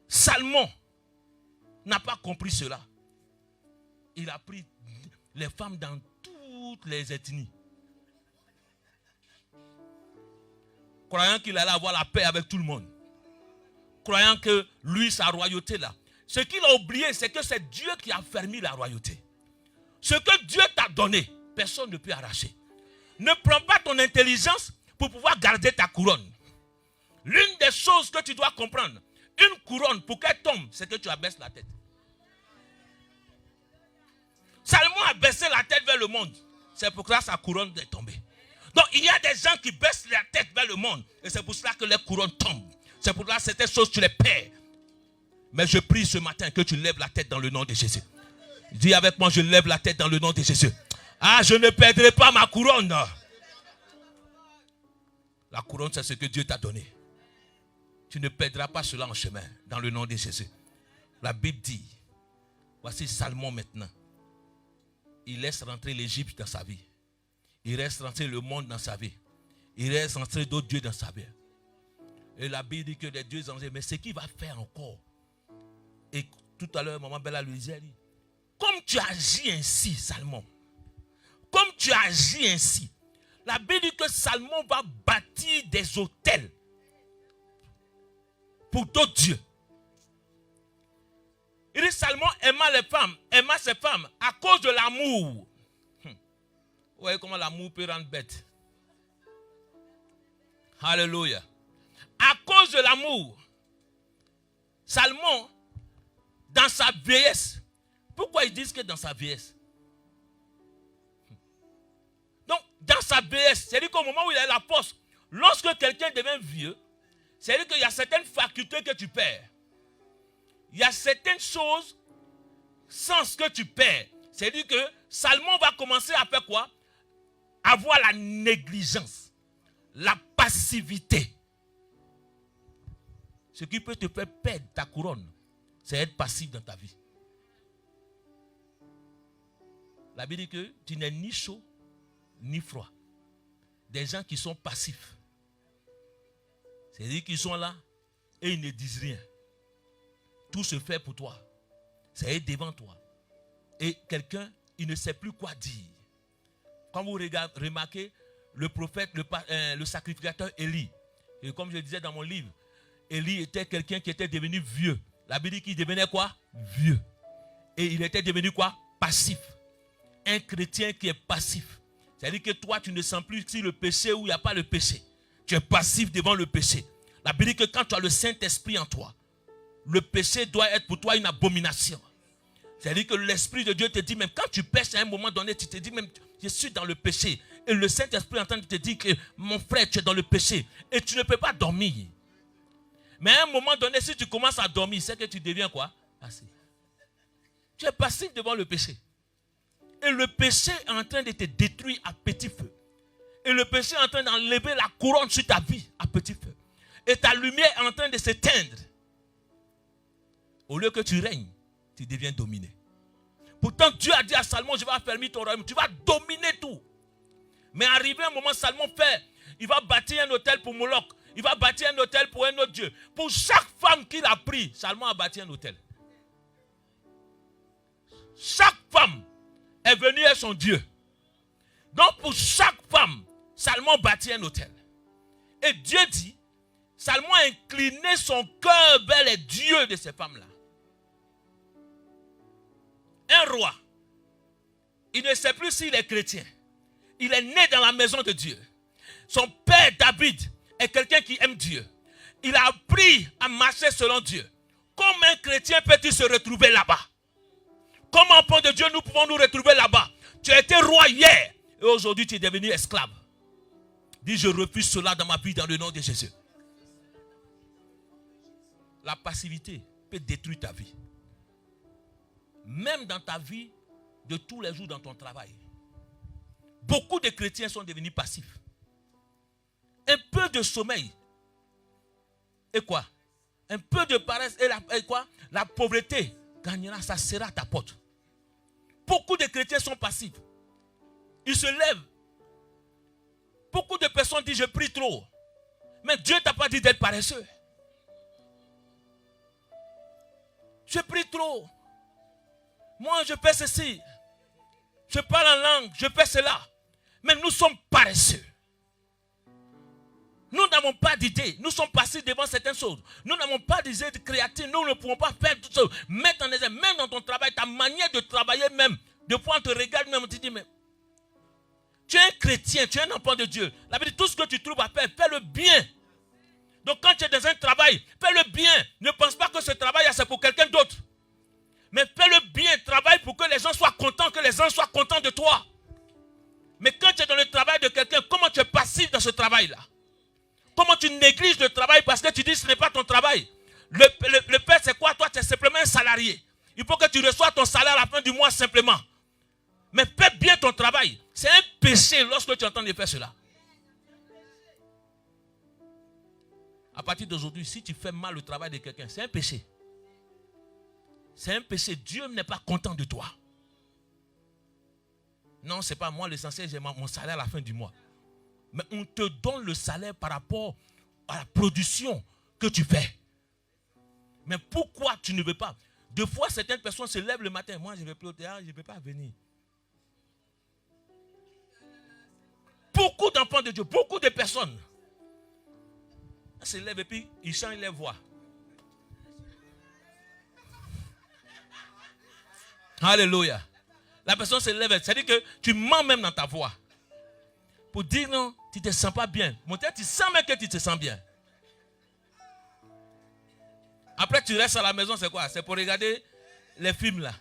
Salmon n'a pas compris cela. Il a pris les femmes dans toutes les ethnies. Croyant qu'il allait avoir la paix avec tout le monde. Croyant que lui, sa royauté là. Ce qu'il a oublié, c'est que c'est Dieu qui a fermé la royauté. Ce que Dieu t'a donné, personne ne peut arracher. Ne prends pas ton intelligence pour pouvoir garder ta couronne. L'une des choses que tu dois comprendre, une couronne, pour qu'elle tombe, c'est que tu abaisses la tête. Salomon a baissé la tête vers le monde. C'est pour ça que sa couronne est tombée. Donc il y a des gens qui baissent la tête vers le monde. Et c'est pour cela que les couronnes tombent. C'est pour cela que certaines choses, tu les perds. Mais je prie ce matin que tu lèves la tête dans le nom de Jésus. Dis avec moi, je lève la tête dans le nom de Jésus. Ah, je ne perdrai pas ma couronne. La couronne, c'est ce que Dieu t'a donné. Tu ne perdras pas cela en chemin, dans le nom de Jésus. La Bible dit, voici Salomon maintenant. Il laisse rentrer l'Égypte dans sa vie. Il laisse rentrer le monde dans sa vie. Il laisse rentrer d'autres dieux dans sa vie. Et la Bible dit que les dieux ont dit, mais ce qu'il va faire encore. Et tout à l'heure, maman Bella lui disait, comme tu agis ainsi, Salomon, comme tu agis ainsi, la Bible dit que Salomon va bâtir des autels pour d'autres dieux. Il dit Salomon aima ses femmes à cause de l'amour. Vous voyez comment l'amour peut rendre bête. Alléluia. À cause de l'amour, Salomon, dans sa vieillesse, pourquoi ils disent que dans sa vieillesse? Donc, dans sa vieillesse, c'est-à-dire qu'au moment où il a la force, lorsque quelqu'un devient vieux, c'est-à-dire qu'il y a certaines facultés que tu perds. Il y a certaines choses, sens que tu perds. C'est-à-dire que Salomon va commencer à faire quoi? Avoir la négligence, la passivité. Ce qui peut te faire perdre ta couronne, c'est être passif dans ta vie. La Bible dit que tu n'es ni chaud, ni froid. Des gens qui sont passifs. C'est-à-dire qu'ils sont là et ils ne disent rien. Tout se fait pour toi. C'est devant toi. Et quelqu'un, il ne sait plus quoi dire. Quand vous remarquez le prophète, le sacrificateur Élie, et comme je disais dans mon livre, Élie était quelqu'un qui était devenu vieux. La Bible dit qu'il devenait quoi? Vieux. Et il était devenu quoi? Passif. Un chrétien qui est passif. C'est-à-dire que toi, tu ne sens plus si le péché ou il n'y a pas le péché. Tu es passif devant le péché. La Bible dit que quand tu as le Saint-Esprit en toi, le péché doit être pour toi une abomination. C'est-à-dire que l'Esprit de Dieu te dit, même quand tu pêches à un moment donné, tu te dis même, je suis dans le péché. Et le Saint-Esprit est en train de te dire que mon frère, tu es dans le péché. Et tu ne peux pas dormir. Mais à un moment donné, si tu commences à dormir, c'est que tu deviens quoi? Passif. Tu es passif devant le péché. Et le péché est en train de te détruire à petit feu. Et le péché est en train d'enlever la couronne sur ta vie à petit feu. Et ta lumière est en train de s'éteindre. Au lieu que tu règnes, tu deviens dominé. Pourtant, Dieu a dit à Salomon, je vais affermir ton royaume. Tu vas dominer tout. Mais arrivé un moment, Salomon fait, il va bâtir un hôtel pour Moloch. Il va bâtir un hôtel pour un autre Dieu. Pour chaque femme qu'il a pris, Salomon a bâti un hôtel. Chaque femme est venue à son Dieu. Donc pour chaque femme, Salomon bâtit un hôtel. Et Dieu dit, Salomon a incliné son cœur vers les dieux de ces femmes-là. Un roi, il ne sait plus s'il est chrétien. Il est né dans la maison de Dieu. Son père David est quelqu'un qui aime Dieu. Il a appris à marcher selon Dieu. Comment un chrétien peut-il se retrouver là-bas? Comment, enfant de Dieu, nous pouvons nous retrouver là-bas? Tu as été roi hier et aujourd'hui tu es devenu esclave. Dis, je refuse cela dans ma vie dans le nom de Jésus. La passivité peut détruire ta vie. Même dans ta vie de tous les jours dans ton travail. Beaucoup de chrétiens sont devenus passifs. Un peu de sommeil. Et quoi? Un peu de paresse et quoi? La pauvreté gagnera, ça sera à ta porte. Beaucoup de chrétiens sont passifs. Ils se lèvent. Beaucoup de personnes disent je prie trop. Mais Dieu ne t'a pas dit d'être paresseux. Je prie trop. Moi je fais ceci. Je parle en langue, je fais cela. Mais nous sommes paresseux. Nous n'avons pas d'idée. Nous sommes passifs devant certaines choses. Nous n'avons pas d'idée créatives. Nous ne pouvons pas faire toutes choses. Mettre en exemple, même dans ton travail, ta manière de travailler même. De fois on te regarde même, on te dit, mais tu es un chrétien, tu es un enfant de Dieu. La Bible dit, tout ce que tu trouves à faire, fais-le bien. Donc quand tu es dans un travail, fais-le bien. Ne pense pas que ce travail, c'est pour quelqu'un d'autre. Mais fais-le bien, travaille pour que les gens soient contents, que les gens soient contents de toi. Mais quand tu es dans le travail de quelqu'un, comment tu es passif dans ce travail-là? Comment tu négliges le travail parce que tu dis que ce n'est pas ton travail? Le père, c'est quoi? Toi, tu es simplement un salarié. Il faut que tu reçoives ton salaire à la fin du mois simplement. Mais fais bien ton travail. C'est un péché lorsque tu entends de faire cela. À partir d'aujourd'hui, si tu fais mal le travail de quelqu'un, c'est un péché. C'est un péché. Dieu n'est pas content de toi. Non, ce n'est pas moi l'essentiel, j'ai mon salaire à la fin du mois. Mais on te donne le salaire par rapport à la production que tu fais. Mais pourquoi tu ne veux pas? Deux fois, certaines personnes se lèvent le matin. Moi, je ne vais plus au théâtre, je ne peux pas venir. beaucoup d'enfants de Dieu, beaucoup de personnes. Ils se lèvent et puis ils changent leur voix. Alléluia. La personne se lève, c'est-à-dire que tu mens même dans ta voix. Pour dire non, tu ne te sens pas bien. Mon Dieu, tu sens même que tu te sens bien. Après, tu restes à la maison, c'est quoi? C'est pour regarder les films là.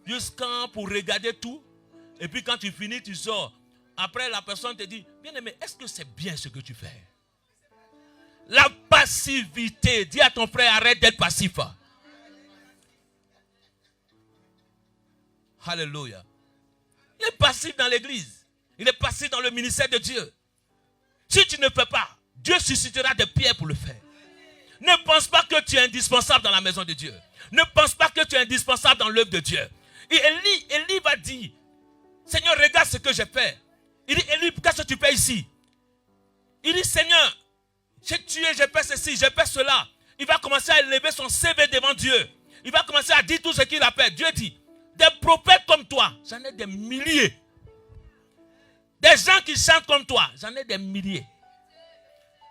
Jusqu'à pour regarder tout. Et puis quand tu finis, tu sors. Après, la personne te dit, bien aimé, est-ce que c'est bien ce que tu fais? La passivité. Dis à ton frère, arrête d'être passif. Alléluia. Il est passif dans l'église. Il est passif dans le ministère de Dieu. Si tu ne fais pas, Dieu suscitera des pierres pour le faire. Ne pense pas que tu es indispensable dans la maison de Dieu. Ne pense pas que tu es indispensable dans l'œuvre de Dieu. Et Élie va dire, Seigneur, regarde ce que j'ai fait. Il dit, Élie, qu'est-ce que tu fais ici? Il dit, Seigneur, j'ai tué, j'ai fait ceci, j'ai fait cela. Il va commencer à élever son CV devant Dieu. Il va commencer à dire tout ce qu'il a fait. Dieu dit, des prophètes comme toi, j'en ai des milliers. Des gens qui chantent comme toi, j'en ai des milliers.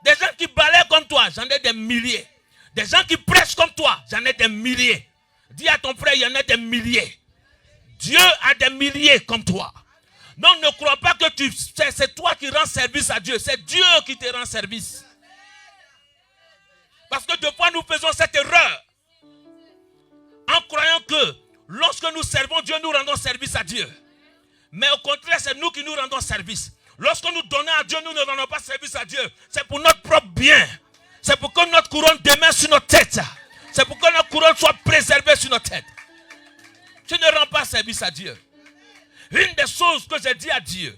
Des gens qui balayent comme toi, j'en ai des milliers. Des gens qui prêchent comme toi, j'en ai des milliers. Dis à ton frère, il y en a des milliers. Dieu a des milliers comme toi. Donc ne crois pas que c'est toi qui rends service à Dieu. C'est Dieu qui te rend service. Parce que des fois nous faisons cette erreur. En croyant que lorsque nous servons Dieu, nous rendons service à Dieu. Mais au contraire, c'est nous qui nous rendons service. Lorsque nous donnons à Dieu, nous ne rendons pas service à Dieu. C'est pour notre propre bien. C'est pour que notre couronne demeure sur notre tête. C'est pour que notre couronne soit préservée sur notre tête. Tu ne rends pas service à Dieu. Une des choses que j'ai dit à Dieu,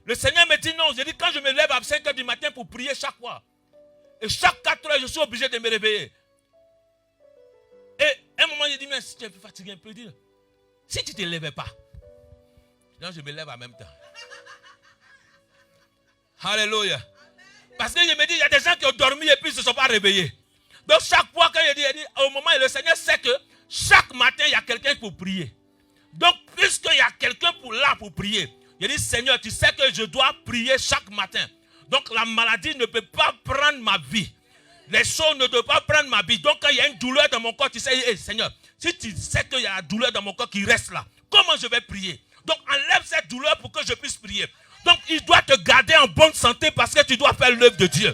le Seigneur me dit non. J'ai dit quand je me lève à 5 h du matin pour prier chaque fois. Et chaque 4 heures, je suis obligé de me réveiller. Et à un moment, j'ai dit, mais si tu es fatigué un peu, dis, si tu ne te lèves pas, non, je me lève en même temps. Alléluia. Parce que je me dis, il y a des gens qui ont dormi et puis ils ne se sont pas réveillés. Donc chaque fois que je dis, au moment où le Seigneur sait que chaque matin, il y a quelqu'un pour prier. Donc puisqu'il y a quelqu'un là pour prier, je dis, Seigneur, tu sais que je dois prier chaque matin. Donc la maladie ne peut pas prendre ma vie. Les choses ne doivent pas prendre ma vie. Donc quand il y a une douleur dans mon corps, tu sais, hey, Seigneur, si tu sais qu'il y a la douleur dans mon corps qui reste là, comment je vais prier? Donc enlève cette douleur pour que je puisse prier. Donc il doit te garder en bonne santé parce que tu dois faire l'œuvre de Dieu.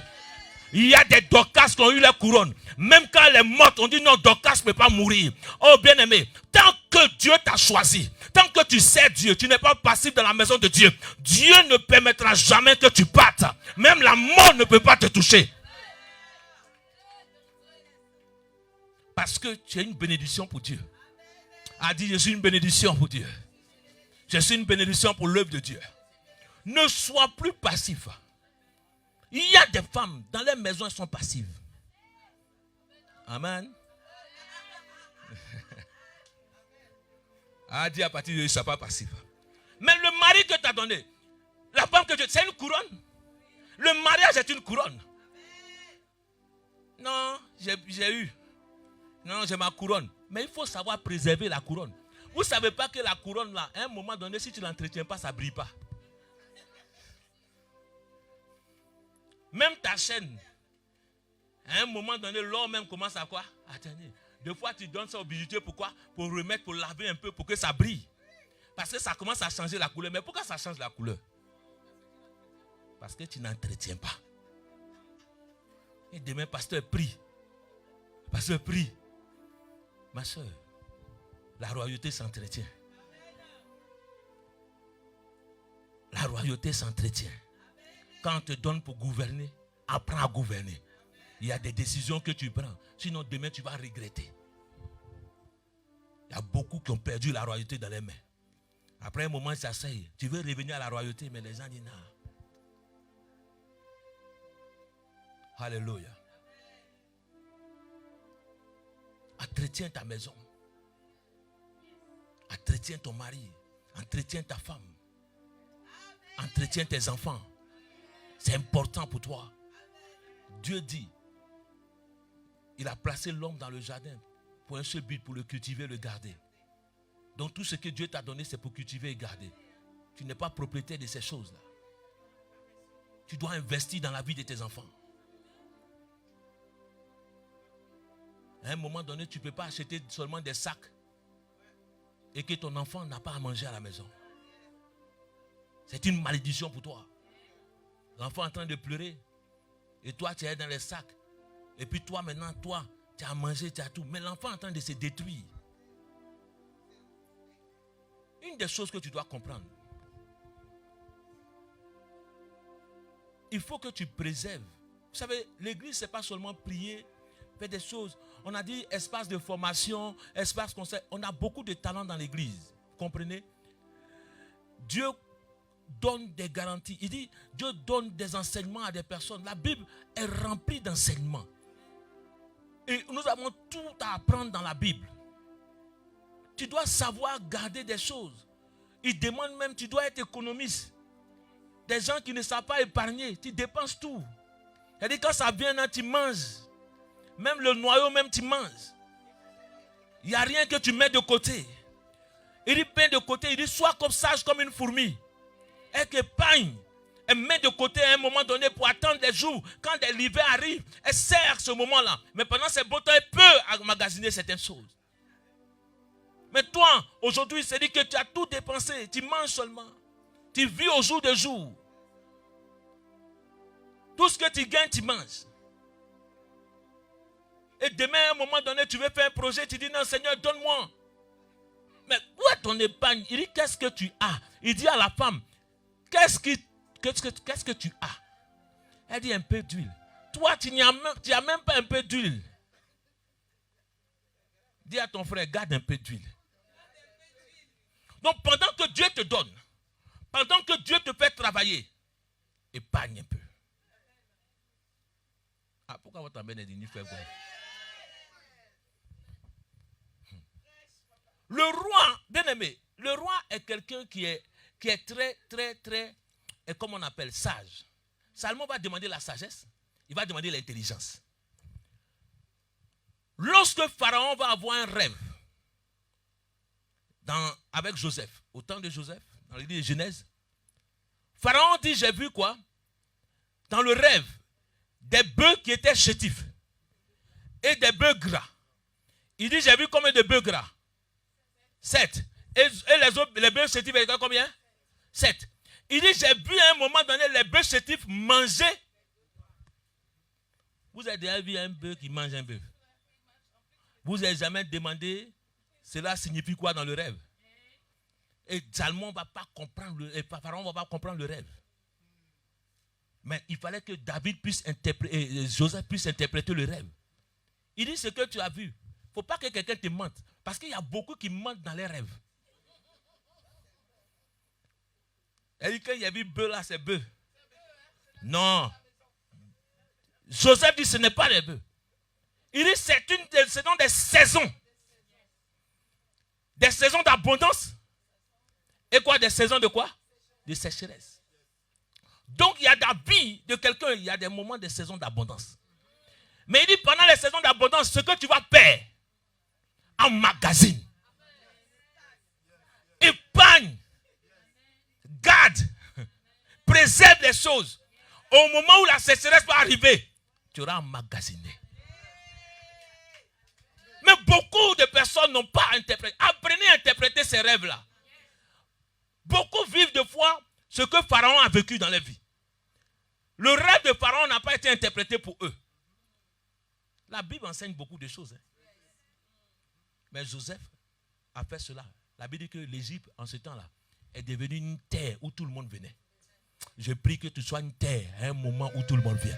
Il y a des Dorcas qui ont eu la couronne. Même quand elle est morte, on dit non, Dorcas ne peut pas mourir. Oh bien-aimé, tant que Dieu t'a choisi, tant que tu sais Dieu, tu n'es pas passif dans la maison de Dieu, Dieu ne permettra jamais que tu partes. Même la mort ne peut pas te toucher. Parce que tu es une bénédiction pour Dieu. A dit, je suis une bénédiction pour Dieu. Je suis une bénédiction pour l'œuvre de Dieu. Ne sois plus passif. Il y a des femmes, dans les maisons, elles sont passives. Amen. A dit à partir de là, ne sois pas passif. Mais le mari que tu as donné, la femme que tu as, c'est une couronne. Le mariage est une couronne. Non, j'ai eu. Non, j'ai ma couronne. Mais il faut savoir préserver la couronne. Vous ne savez pas que la couronne, là, à un moment donné, si tu ne l'entretiens pas, ça ne brille pas. Même ta chaîne, à un moment donné, l'or même commence à quoi? Attendez. Des fois, tu donnes ça au bijoutier. Pourquoi? Pour remettre, pour laver un peu, pour que ça brille. Parce que ça commence à changer la couleur. Mais pourquoi ça change la couleur? Parce que tu n'entretiens pas. Et demain, pasteur, prie. Pasteur, prie. Ma soeur, la royauté s'entretient. La royauté s'entretient. Quand on te donne pour gouverner, apprends à gouverner. Il y a des décisions que tu prends. Sinon, demain, tu vas regretter. Il y a beaucoup qui ont perdu la royauté dans les mains. Après un moment, ils s'asseyent. Tu veux revenir à la royauté, mais les gens disent non. Alléluia. Entretiens ta maison. Entretiens ton mari. Entretiens ta femme. Entretiens tes enfants. C'est important pour toi. Dieu dit, il a placé l'homme dans le jardin pour un seul but, pour le cultiver, le garder. Donc tout ce que Dieu t'a donné, c'est pour cultiver et garder. Tu n'es pas propriétaire de ces choses-là. Tu dois investir dans la vie de tes enfants. À un moment donné, tu ne peux pas acheter seulement des sacs et que ton enfant n'a pas à manger à la maison. C'est une malédiction pour toi. L'enfant est en train de pleurer et toi, tu es dans les sacs. Et puis toi, maintenant, toi, tu as mangé, tu as tout. Mais l'enfant est en train de se détruire. Une des choses que tu dois comprendre, il faut que tu préserves. Vous savez, l'église, ce n'est pas seulement prier, faire des choses. On a dit espace de formation, espace conseil. On a beaucoup de talents dans l'église. Vous comprenez? Dieu donne des garanties. Il dit, Dieu donne des enseignements à des personnes. La Bible est remplie d'enseignements. Et nous avons tout à apprendre dans la Bible. Tu dois savoir garder des choses. Il demande même, tu dois être économiste. Des gens qui ne savent pas épargner, tu dépenses tout. C'est-à-dire quand ça vient, là, tu manges. Même le noyau, même tu manges. Il n'y a rien que tu mets de côté. Il dit, peins de côté, il dit, sois comme sage comme une fourmi. Et qu'épargne. Elle met de côté à un moment donné pour attendre des jours. Quand l'hiver arrive, elle sert ce moment-là. Mais pendant ces beaux temps, elle peut emmagasiner certaines choses. Mais toi, aujourd'hui, c'est dit que tu as tout dépensé. Tu manges seulement. Tu vis au jour de jour. Tout ce que tu gagnes, tu manges. Et demain, à un moment donné, tu veux faire un projet, tu dis non, Seigneur, donne-moi. Mais où est ton épargne? Il dit, qu'est-ce que tu as? Il dit à la femme, qu'est-ce que tu as? Elle dit, un peu d'huile. Toi, tu n'as même pas un peu d'huile. Dis à ton frère, garde un peu d'huile. Donc, pendant que Dieu te donne, pendant que Dieu te fait travailler, épargne un peu. Ah, pourquoi votre bénédiction fait quoi? Le roi, bien aimé, le roi est quelqu'un qui est très, et comme on appelle, sage. Salomon va demander la sagesse, il va demander l'intelligence. Lorsque Pharaon va avoir un rêve, avec Joseph, au temps de Joseph, dans l'église de Genèse, Pharaon dit, j'ai vu quoi? Dans le rêve, des bœufs qui étaient chétifs et des bœufs gras. Il dit, j'ai vu combien de bœufs gras? 7. Et les bœufs chétifs étaient combien? 7. Il dit, j'ai vu à un moment donné les bœufs chétifs manger. Vous avez déjà vu un bœuf qui mange un bœuf? Vous n'avez jamais demandé cela signifie quoi dans le rêve? Et Salomon ne va pas comprendre, Pharaon ne va pas comprendre le rêve. Mais il fallait que David puisse interpréter, Joseph puisse interpréter le rêve. Il dit ce que tu as vu. Il ne faut pas que quelqu'un te mente. Parce qu'il y a beaucoup qui mentent dans les rêves. Elle dit quand il y a vu bœuf là, c'est bœuf. Non. Joseph dit ce n'est pas les bœufs. Il dit c'est dans des saisons. Des saisons d'abondance. Et quoi? Des saisons de quoi? De sécheresse. Donc il y a dans la vie de quelqu'un, il y a des moments de saisons d'abondance. Mais il dit pendant les saisons d'abondance, ce que tu vas perdre, emmagasine, épargne, garde, préserve les choses. Au moment où la sécheresse va arriver, tu auras emmagasiné. Mais beaucoup de personnes n'ont pas interprété. Apprenez à interpréter ces rêves-là. Beaucoup vivent de fois ce que Pharaon a vécu dans leur vie. Le rêve de Pharaon n'a pas été interprété pour eux. La Bible enseigne beaucoup de choses. Mais Joseph a fait cela. La Bible dit que l'Égypte, en ce temps-là, est devenue une terre où tout le monde venait. Je prie que tu sois une terre à un moment où tout le monde vient.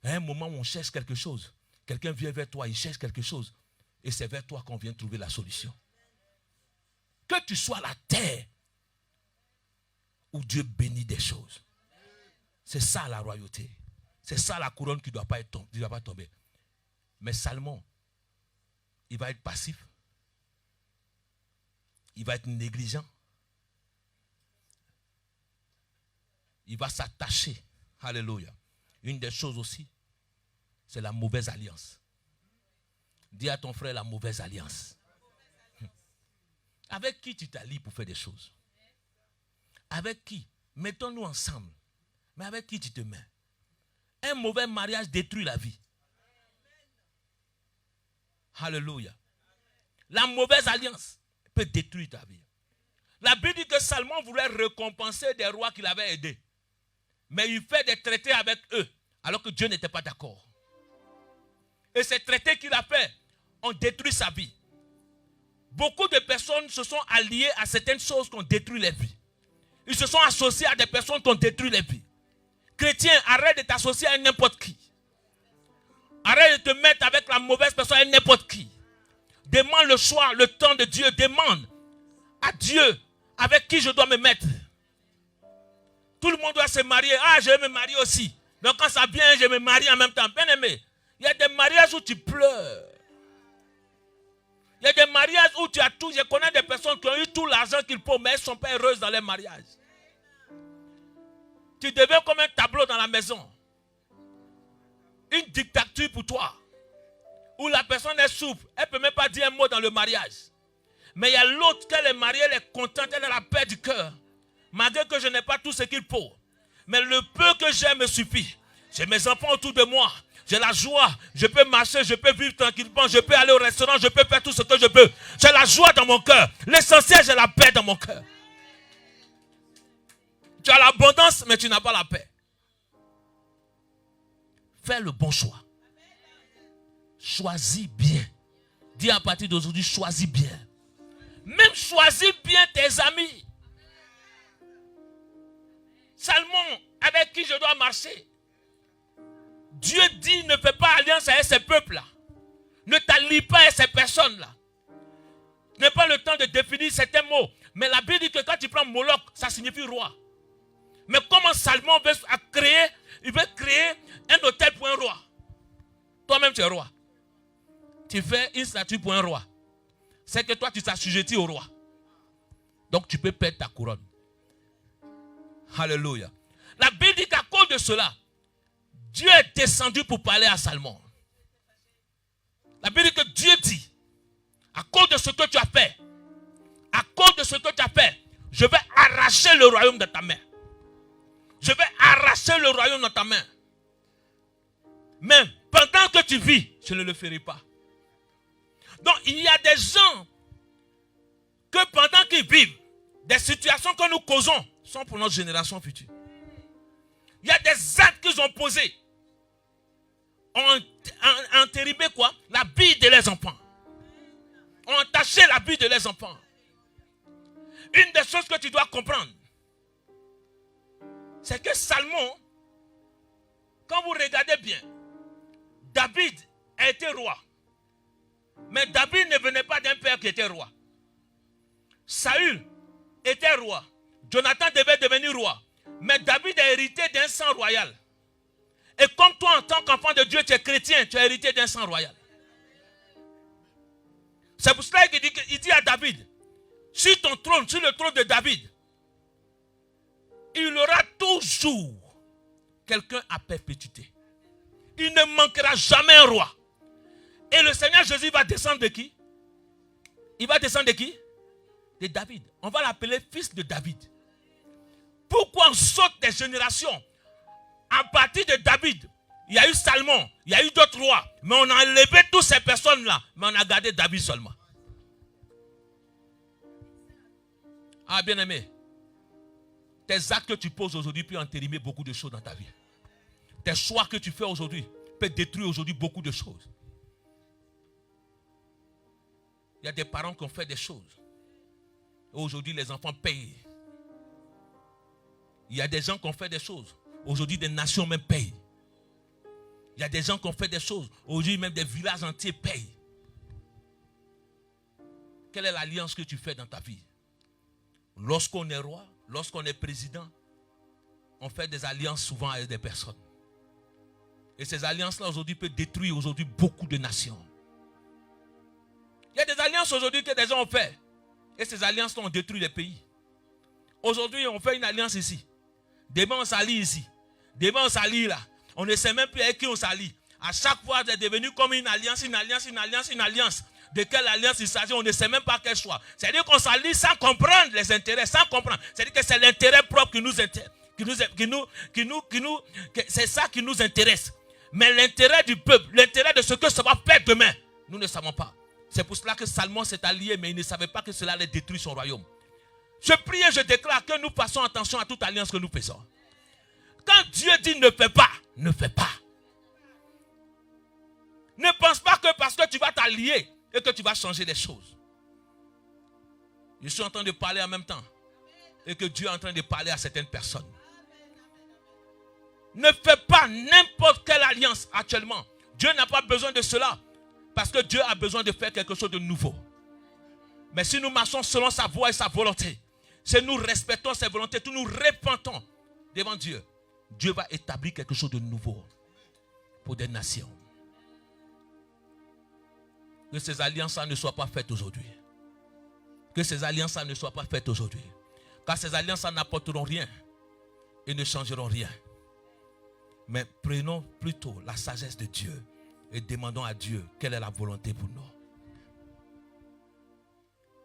À un moment où on cherche quelque chose. Quelqu'un vient vers toi, il cherche quelque chose. Et c'est vers toi qu'on vient trouver la solution. Que tu sois la terre où Dieu bénit des choses. C'est ça la royauté. C'est ça la couronne qui ne doit pas tomber. Mais Salomon, il va être passif. Il va être négligent. Il va s'attacher. Alléluia. Une des choses aussi, c'est la mauvaise alliance. Dis à ton frère la mauvaise alliance. Avec qui tu t'allies pour faire des choses? Avec qui? Mettons-nous ensemble. Mais avec qui tu te mets? Un mauvais mariage détruit la vie. Alléluia. La mauvaise alliance peut détruire ta vie. La Bible dit que Salomon voulait récompenser des rois qu'il avait aidés. Mais il fait des traités avec eux, alors que Dieu n'était pas d'accord. Et ces traités qu'il a fait ont détruit sa vie. Beaucoup de personnes se sont alliées à certaines choses qui ont détruit les vies. Ils se sont associés à des personnes qui ont détruit les vies. Chrétien, arrête de t'associer à n'importe qui. Arrête de te mettre avec la mauvaise personne à n'importe qui. Demande le choix, le temps de Dieu. Demande à Dieu avec qui je dois me mettre. Tout le monde doit se marier. Ah, je vais me marier aussi. Donc quand ça vient, je me marie en même temps. Bien aimé, il y a des mariages où tu pleures. Il y a des mariages où tu as tout. Je connais des personnes qui ont eu tout l'argent qu'il faut, mais elles ne sont pas heureuses dans les mariages. Tu deviens comme un tableau dans la maison. Une dictature pour toi. Où la personne est souple. Elle ne peut même pas dire un mot dans le mariage. Mais il y a l'autre, qu'elle est mariée, elle est contente, elle a la paix du cœur. Malgré que je n'ai pas tout ce qu'il faut. Mais le peu que j'ai me suffit. J'ai mes enfants autour de moi. J'ai la joie. Je peux marcher, je peux vivre tranquillement. Je peux aller au restaurant, je peux faire tout ce que je peux. J'ai la joie dans mon cœur. L'essentiel, j'ai la paix dans mon cœur. Tu as l'abondance, mais tu n'as pas la paix. Fais le bon choix. Choisis bien. Dis à partir d'aujourd'hui, choisis bien. Même choisis bien tes amis. Salomon, avec qui je dois marcher. Dieu dit, ne fais pas alliance avec ces peuples-là. Ne t'allie pas avec ces personnes-là. Ce n'est pas le temps de définir certains mots. Mais la Bible dit que quand tu prends Moloch, ça signifie roi. Mais comment Salomon veut créer, il veut créer un hôtel pour un roi. Toi-même, tu es roi. Tu fais une statue pour un roi. C'est que toi, tu t'assujettis au roi. Donc, tu peux perdre ta couronne. Alléluia. La Bible dit qu'à cause de cela, Dieu est descendu pour parler à Salomon. La Bible dit que Dieu dit, à cause de ce que tu as fait, à cause de ce que tu as fait, je vais arracher le royaume de ta main. Je vais arracher le royaume de ta main. Mais pendant que tu vis, je ne le ferai pas. Donc il y a des gens que pendant qu'ils vivent, des situations que nous causons sont pour notre génération future. Il y a des actes qu'ils ont posés. Ont entérimé quoi? La vie de leurs enfants. Ont entaché la vie de leurs enfants. Une des choses que tu dois comprendre, c'est que Salomon, quand vous regardez bien, David a été roi. Mais David ne venait pas d'un père qui était roi. Saül était roi. Jonathan devait devenir roi. Mais David a hérité d'un sang royal. Et comme toi, en tant qu'enfant de Dieu, tu es chrétien, tu as hérité d'un sang royal. C'est pour cela qu'il dit à David, sur ton trône, sur le trône de David, il aura toujours quelqu'un à perpétuité. Il ne manquera jamais un roi. Et le Seigneur Jésus va descendre de qui? Il va descendre de qui? De David. On va l'appeler fils de David. Pourquoi on saute des générations? À partir de David, il y a eu Salomon, il y a eu d'autres rois. Mais on a enlevé toutes ces personnes-là. Mais on a gardé David seulement. Ah, bien aimé. Tes actes que tu poses aujourd'hui peuvent entérimer beaucoup de choses dans ta vie. Tes choix que tu fais aujourd'hui peuvent détruire aujourd'hui beaucoup de choses. Il y a des parents qui ont fait des choses. Aujourd'hui, les enfants payent. Il y a des gens qui ont fait des choses. Aujourd'hui, des nations même payent. Il y a des gens qui ont fait des choses. Aujourd'hui, même des villages entiers payent. Quelle est l'alliance que tu fais dans ta vie? Lorsqu'on est roi, lorsqu'on est président, on fait des alliances souvent avec des personnes. Et ces alliances-là aujourd'hui peuvent détruire aujourd'hui beaucoup de nations. Il y a des alliances aujourd'hui que des gens ont fait. Et ces alliances-là ont détruit les pays. Aujourd'hui, on fait une alliance ici. Demain, on s'allie ici. Demain, on s'allie là. On ne sait même plus avec qui on s'allie. À chaque fois, c'est devenu comme une alliance, une alliance, une alliance, une alliance. de quelle alliance il s'agit, on ne sait même pas quel choix. C'est-à-dire qu'on s'allie sans comprendre les intérêts, sans comprendre. C'est-à-dire que c'est l'intérêt propre qui nous intéresse. C'est ça qui nous intéresse. Mais l'intérêt du peuple, l'intérêt de ce que ça va faire demain, nous ne savons pas. C'est pour cela que Salomon s'est allié, mais il ne savait pas que cela allait détruire son royaume. Je prie et je déclare que nous fassons attention à toute alliance que nous faisons. Quand Dieu dit ne fais pas, ne fais pas. Ne pense pas que parce que tu vas t'allier et que tu vas changer les choses. Je suis en train de parler en même temps. Et que Dieu est en train de parler à certaines personnes. Ne fais pas n'importe quelle alliance actuellement. Dieu n'a pas besoin de cela. Parce que Dieu a besoin de faire quelque chose de nouveau. Mais si nous marchons selon sa voie et sa volonté, si nous respectons sa volonté, si nous repentons devant Dieu, Dieu va établir quelque chose de nouveau pour des nations. Que ces alliances ne soient pas faites aujourd'hui. Que ces alliances ne soient pas faites aujourd'hui. Car ces alliances n'apporteront rien et ne changeront rien. Mais prenons plutôt la sagesse de Dieu et demandons à Dieu quelle est la volonté pour nous.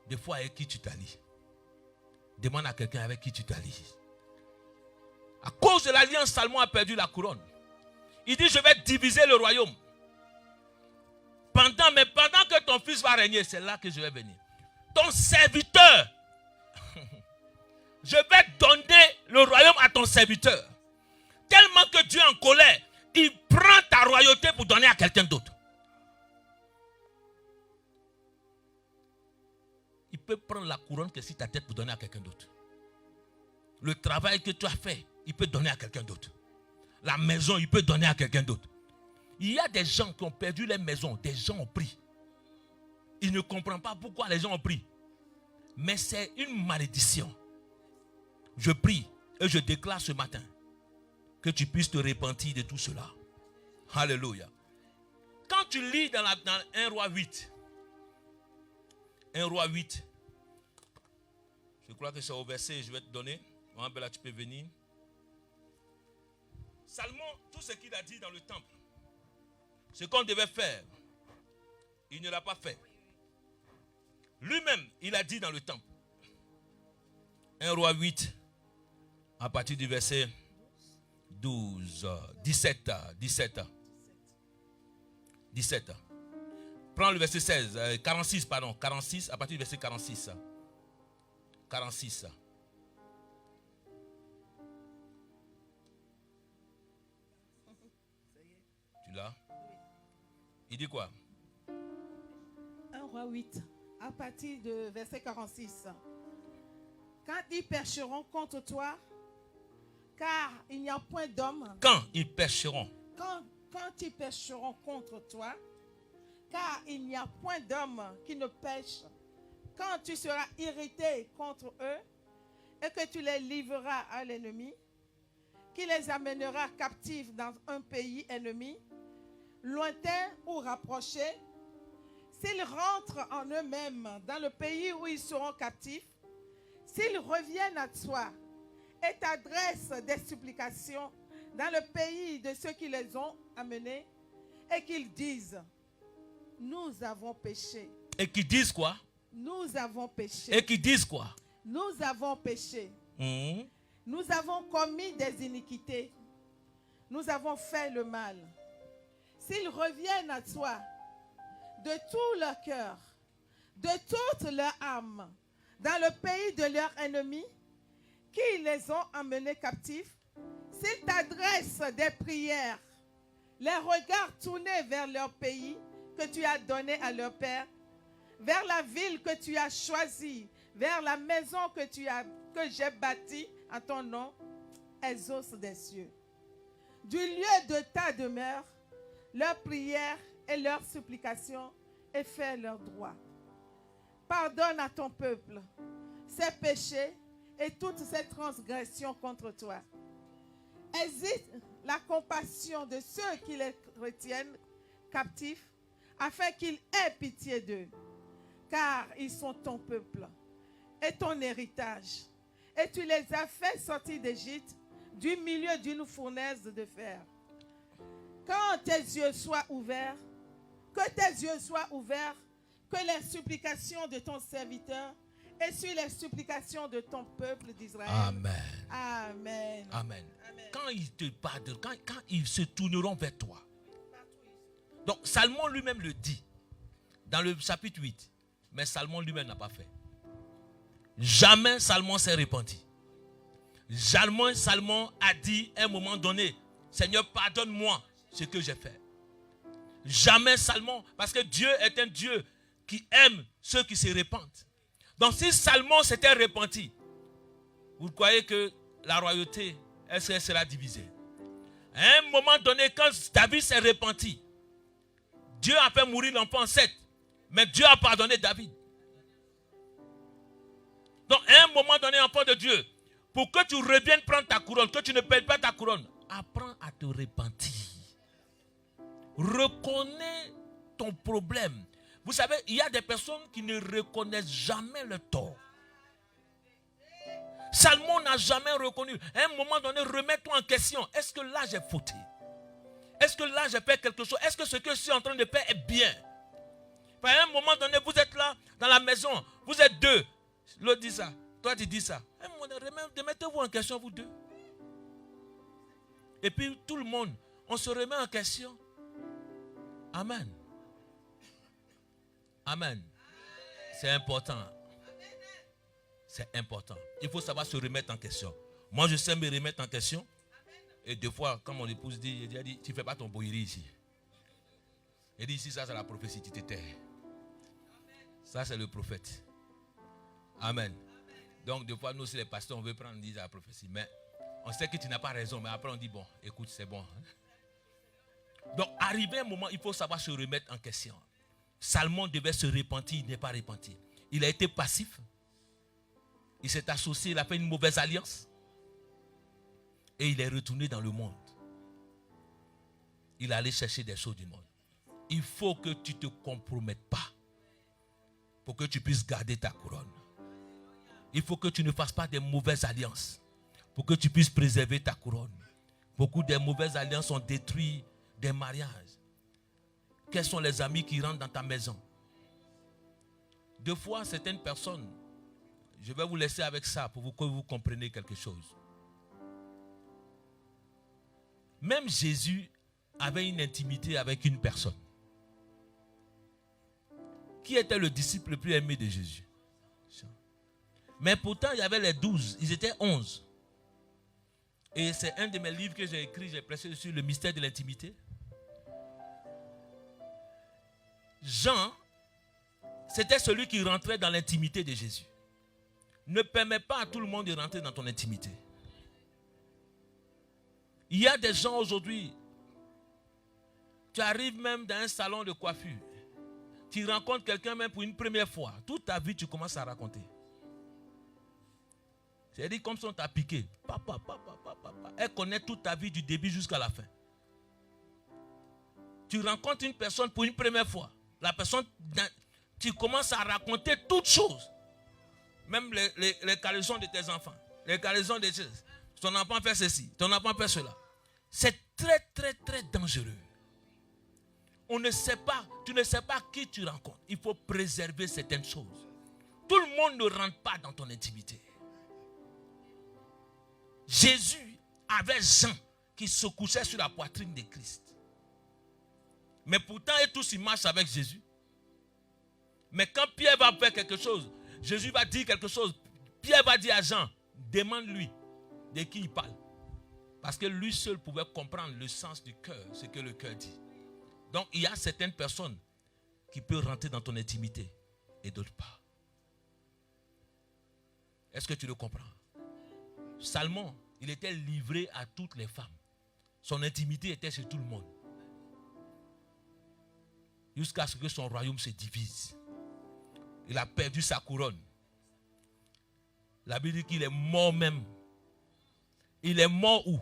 Des fois, avec qui tu t'allies? Demande à quelqu'un avec qui tu t'allies. À cause de l'alliance, Salomon a perdu la couronne. Il dit, je vais diviser le royaume. Pendant que ton fils va régner, c'est là que je vais venir. Ton serviteur, je vais donner le royaume à ton serviteur. Tellement que Dieu est en colère, il prend ta royauté pour donner à quelqu'un d'autre. Il peut prendre la couronne que sur ta tête pour donner à quelqu'un d'autre. Le travail que tu as fait, il peut donner à quelqu'un d'autre. La maison, il peut donner à quelqu'un d'autre. Il y a des gens qui ont perdu les maisons, des gens ont pris. Ils ne comprennent pas pourquoi les gens ont pris. Mais c'est une malédiction. Je prie et je déclare ce matin que tu puisses te repentir de tout cela. Alléluia. Quand tu lis dans 1 Roi 8, 1 Roi 8, je crois que c'est au verset, je vais te donner. Là, tu peux venir. Salomon, tout ce qu'il a dit dans le temple, ce qu'on devait faire, il ne l'a pas fait. Lui-même, il a dit dans le temple. 1 Roi 8, à partir du verset 12, 17. Prends le verset 16, 46, pardon, 46, à partir du verset 46. 46. Tu l'as? Il dit quoi? 1 Roi 8, à partir de verset 46. Quand ils pécheront contre toi, car il n'y a point d'homme. Quand ils pécheront. Quand ils pécheront contre toi, car il n'y a point d'homme qui ne pêche. Quand tu seras irrité contre eux et que tu les livreras à l'ennemi, qui les amènera captifs dans un pays ennemi, lointain ou rapproché, s'ils rentrent en eux-mêmes dans le pays où ils seront captifs, s'ils reviennent à toi et t'adressent des supplications dans le pays de ceux qui les ont amenés, et qu'ils disent, nous avons péché. Et qu'ils disent quoi? Nous avons péché. Et qu'ils disent quoi? Nous avons péché. Nous avons commis des iniquités. Nous avons fait le mal. S'ils reviennent à toi de tout leur cœur, de toute leur âme, dans le pays de leurs ennemis, qui les ont emmenés captifs, s'ils t'adressent des prières, les regards tournés vers leur pays que tu as donné à leur père, vers la ville que tu as choisie, vers la maison que j'ai bâtie à ton nom, exauce des cieux. Du lieu de ta demeure, leurs prières et leurs supplications, et fais leurs droits. Pardonne à ton peuple ses péchés et toutes ses transgressions contre toi. Hésite la compassion de ceux qui les retiennent captifs, afin qu'ils aient pitié d'eux, car ils sont ton peuple et ton héritage. Et tu les as fait sortir d'Égypte, du milieu d'une fournaise de fer. Quand tes yeux soient ouverts, que tes yeux soient ouverts, que les supplications de ton serviteur et sur les supplications de ton peuple d'Israël. Amen. Amen. Amen. Quand ils te pardonnent, quand ils se tourneront vers toi. Donc Salomon lui-même le dit dans le chapitre 8. Mais Salomon lui-même n'a pas fait. Jamais Salomon s'est repenti. Jamais Salomon a dit à un moment donné, Seigneur, pardonne-moi ce que j'ai fait. Jamais Salomon, parce que Dieu est un Dieu qui aime ceux qui se repentent. Donc si Salomon s'était repenti, vous croyez que la royauté, elle sera divisée. À un moment donné, quand David s'est repenti, Dieu a fait mourir l'enfant Seth, mais Dieu a pardonné David. Donc à un moment donné, enfant de Dieu, pour que tu reviennes prendre ta couronne, que tu ne perdes pas ta couronne, apprends à te repentir. Reconnais ton problème. Vous savez, il y a des personnes qui ne reconnaissent jamais le tort. Salomon n'a jamais reconnu. À un moment donné, remets-toi en question. Est-ce que là j'ai fauté? Est-ce que là j'ai fait quelque chose? Est-ce que ce que je suis en train de faire est bien? À un moment donné, vous êtes là, dans la maison, vous êtes deux. L'autre dit ça, toi tu dis ça. À un moment donné, remettez-vous en question, vous deux. Et puis tout le monde, on se remet en question. Amen. Amen. C'est important. C'est important. Il faut savoir se remettre en question. Moi, je sais me remettre en question. Et des fois, quand mon épouse dit, elle dit, tu ne fais pas ton boïri ici. Elle dit, ici, ça c'est la prophétie, tu te tais. Ça c'est le prophète. Amen. Donc, des fois, nous aussi, les pasteurs, on veut prendre la prophétie. Mais on sait que tu n'as pas raison. Mais après, on dit, bon, écoute, c'est bon. Donc, arrivé un moment, il faut savoir se remettre en question. Salomon devait se repentir, il n'est pas repenti. Il a été passif. Il s'est associé, il a fait une mauvaise alliance. Et il est retourné dans le monde. Il est allé chercher des choses du monde. Il faut que tu ne te compromettes pas pour que tu puisses garder ta couronne. Il faut que tu ne fasses pas des mauvaises alliances pour que tu puisses préserver ta couronne. Beaucoup de mauvaises alliances ont détruit des mariages. Quels sont les amis qui rentrent dans ta maison? Deux fois, certaines personnes, je vais vous laisser avec ça pour que vous compreniez quelque chose. Même Jésus avait une intimité avec une personne. Qui était le disciple le plus aimé de Jésus? Mais pourtant, il y avait les 12. Ils étaient 11. Et c'est un de mes livres que j'ai écrit, j'ai prêché sur le mystère de l'intimité. Jean, c'était celui qui rentrait dans l'intimité de Jésus. Ne permets pas à tout le monde de rentrer dans ton intimité. Il y a des gens aujourd'hui, tu arrives même dans un salon de coiffure, tu rencontres quelqu'un même pour une première fois, toute ta vie tu commences à raconter. C'est-à-dire comme si on t'a piqué. Papa. Elle connaît toute ta vie du début jusqu'à la fin. Tu rencontres une personne pour une première fois. La personne, tu commences à raconter toutes choses. Même les cargaisons de tes enfants. Les cargaisons de tes... Ton enfant fait ceci, ton enfant fait cela. C'est très, très, très dangereux. On ne sait pas, tu ne sais pas qui tu rencontres. Il faut préserver certaines choses. Tout le monde ne rentre pas dans ton intimité. Jésus avait Jean qui se couchait sur la poitrine de Christ. Mais pourtant, ils tous ils marchent avec Jésus. Mais quand Pierre va faire quelque chose, Jésus va dire quelque chose. Pierre va dire à Jean, demande-lui de qui il parle. Parce que lui seul pouvait comprendre le sens du cœur, ce que le cœur dit. Donc, il y a certaines personnes qui peuvent rentrer dans ton intimité et d'autres pas. Est-ce que tu le comprends? Salomon, il était livré à toutes les femmes. Son intimité était chez tout le monde. Jusqu'à ce que son royaume se divise. Il a perdu sa couronne. La Bible dit qu'il est mort même. Il est mort où?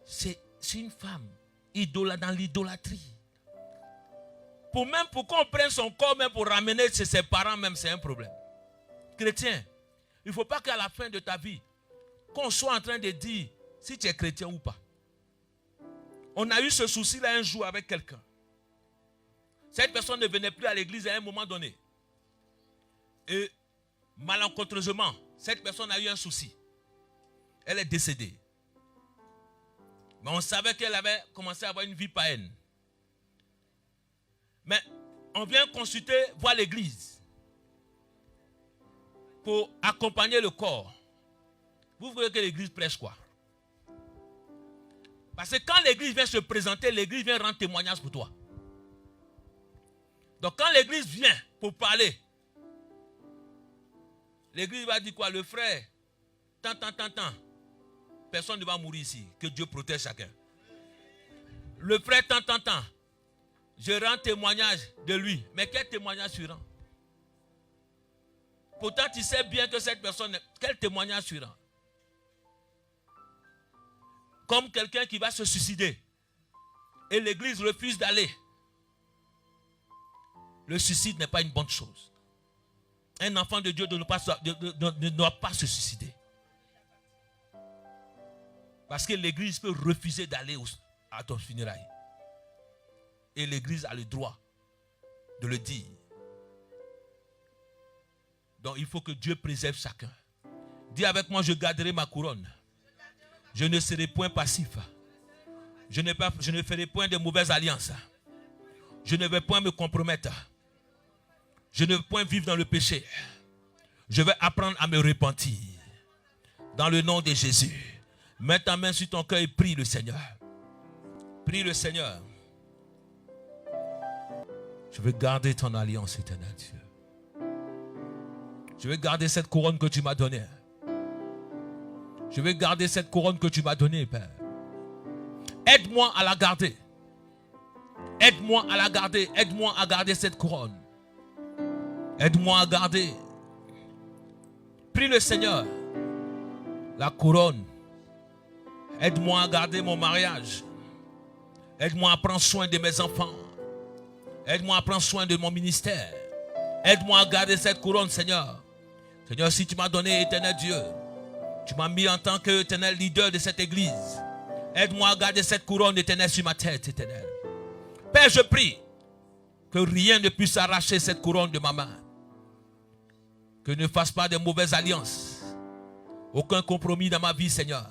C'est une femme dans l'idolâtrie. Pour qu'on prenne son corps même pour ramener chez ses parents même, c'est un problème. Chrétien, il ne faut pas qu'à la fin de ta vie, qu'on soit en train de dire si tu es chrétien ou pas. On a eu ce souci-là un jour avec quelqu'un. Cette personne ne venait plus à l'église à un moment donné. Et malencontreusement, cette personne a eu un souci. Elle est décédée. Mais on savait qu'elle avait commencé à avoir une vie païenne. Mais on vient consulter, voir l'église pour accompagner le corps. Vous voulez que l'église prêche quoi? Parce que quand l'église vient se présenter, l'église vient rendre témoignage pour toi. Donc quand l'église vient pour parler, l'église va dire quoi? Le frère, tant. Personne ne va mourir ici. Que Dieu protège chacun. Le frère, tant. Je rends témoignage de lui. Mais quel témoignage tu rends? Pourtant, tu sais bien que cette personne, quel témoignage tu rends? Comme quelqu'un qui va se suicider. Et l'église refuse d'aller. Le suicide n'est pas une bonne chose. Un enfant de Dieu ne doit pas se suicider. Parce que l'église peut refuser d'aller à ton funérail. Et l'église a le droit de le dire. Donc il faut que Dieu préserve chacun. Dis avec moi, je garderai ma couronne. Je ne serai point passif. Je ne ferai point de mauvaises alliances. Je ne vais point me compromettre. Je ne vais point vivre dans le péché. Je vais apprendre à me repentir. Dans le nom de Jésus. Mets ta main sur ton cœur et prie le Seigneur. Prie le Seigneur. Je veux garder ton alliance éternelle, Dieu. Je veux garder cette couronne que tu m'as donnée. Je veux garder cette couronne que tu m'as donnée, Père. Aide-moi à la garder. Aide-moi à la garder. Aide-moi à garder cette couronne. Aide-moi à garder. Prie le Seigneur. La couronne. Aide-moi à garder mon mariage. Aide-moi à prendre soin de mes enfants. Aide-moi à prendre soin de mon ministère. Aide-moi à garder cette couronne, Seigneur. Seigneur, si tu m'as donné, éternel Dieu, tu m'as mis en tant qu'éternel leader de cette église. Aide-moi à garder cette couronne, éternel, sur ma tête, éternel. Père, je prie que rien ne puisse arracher cette couronne de ma main. Que ne fasse pas de mauvaises alliances. Aucun compromis dans ma vie, Seigneur.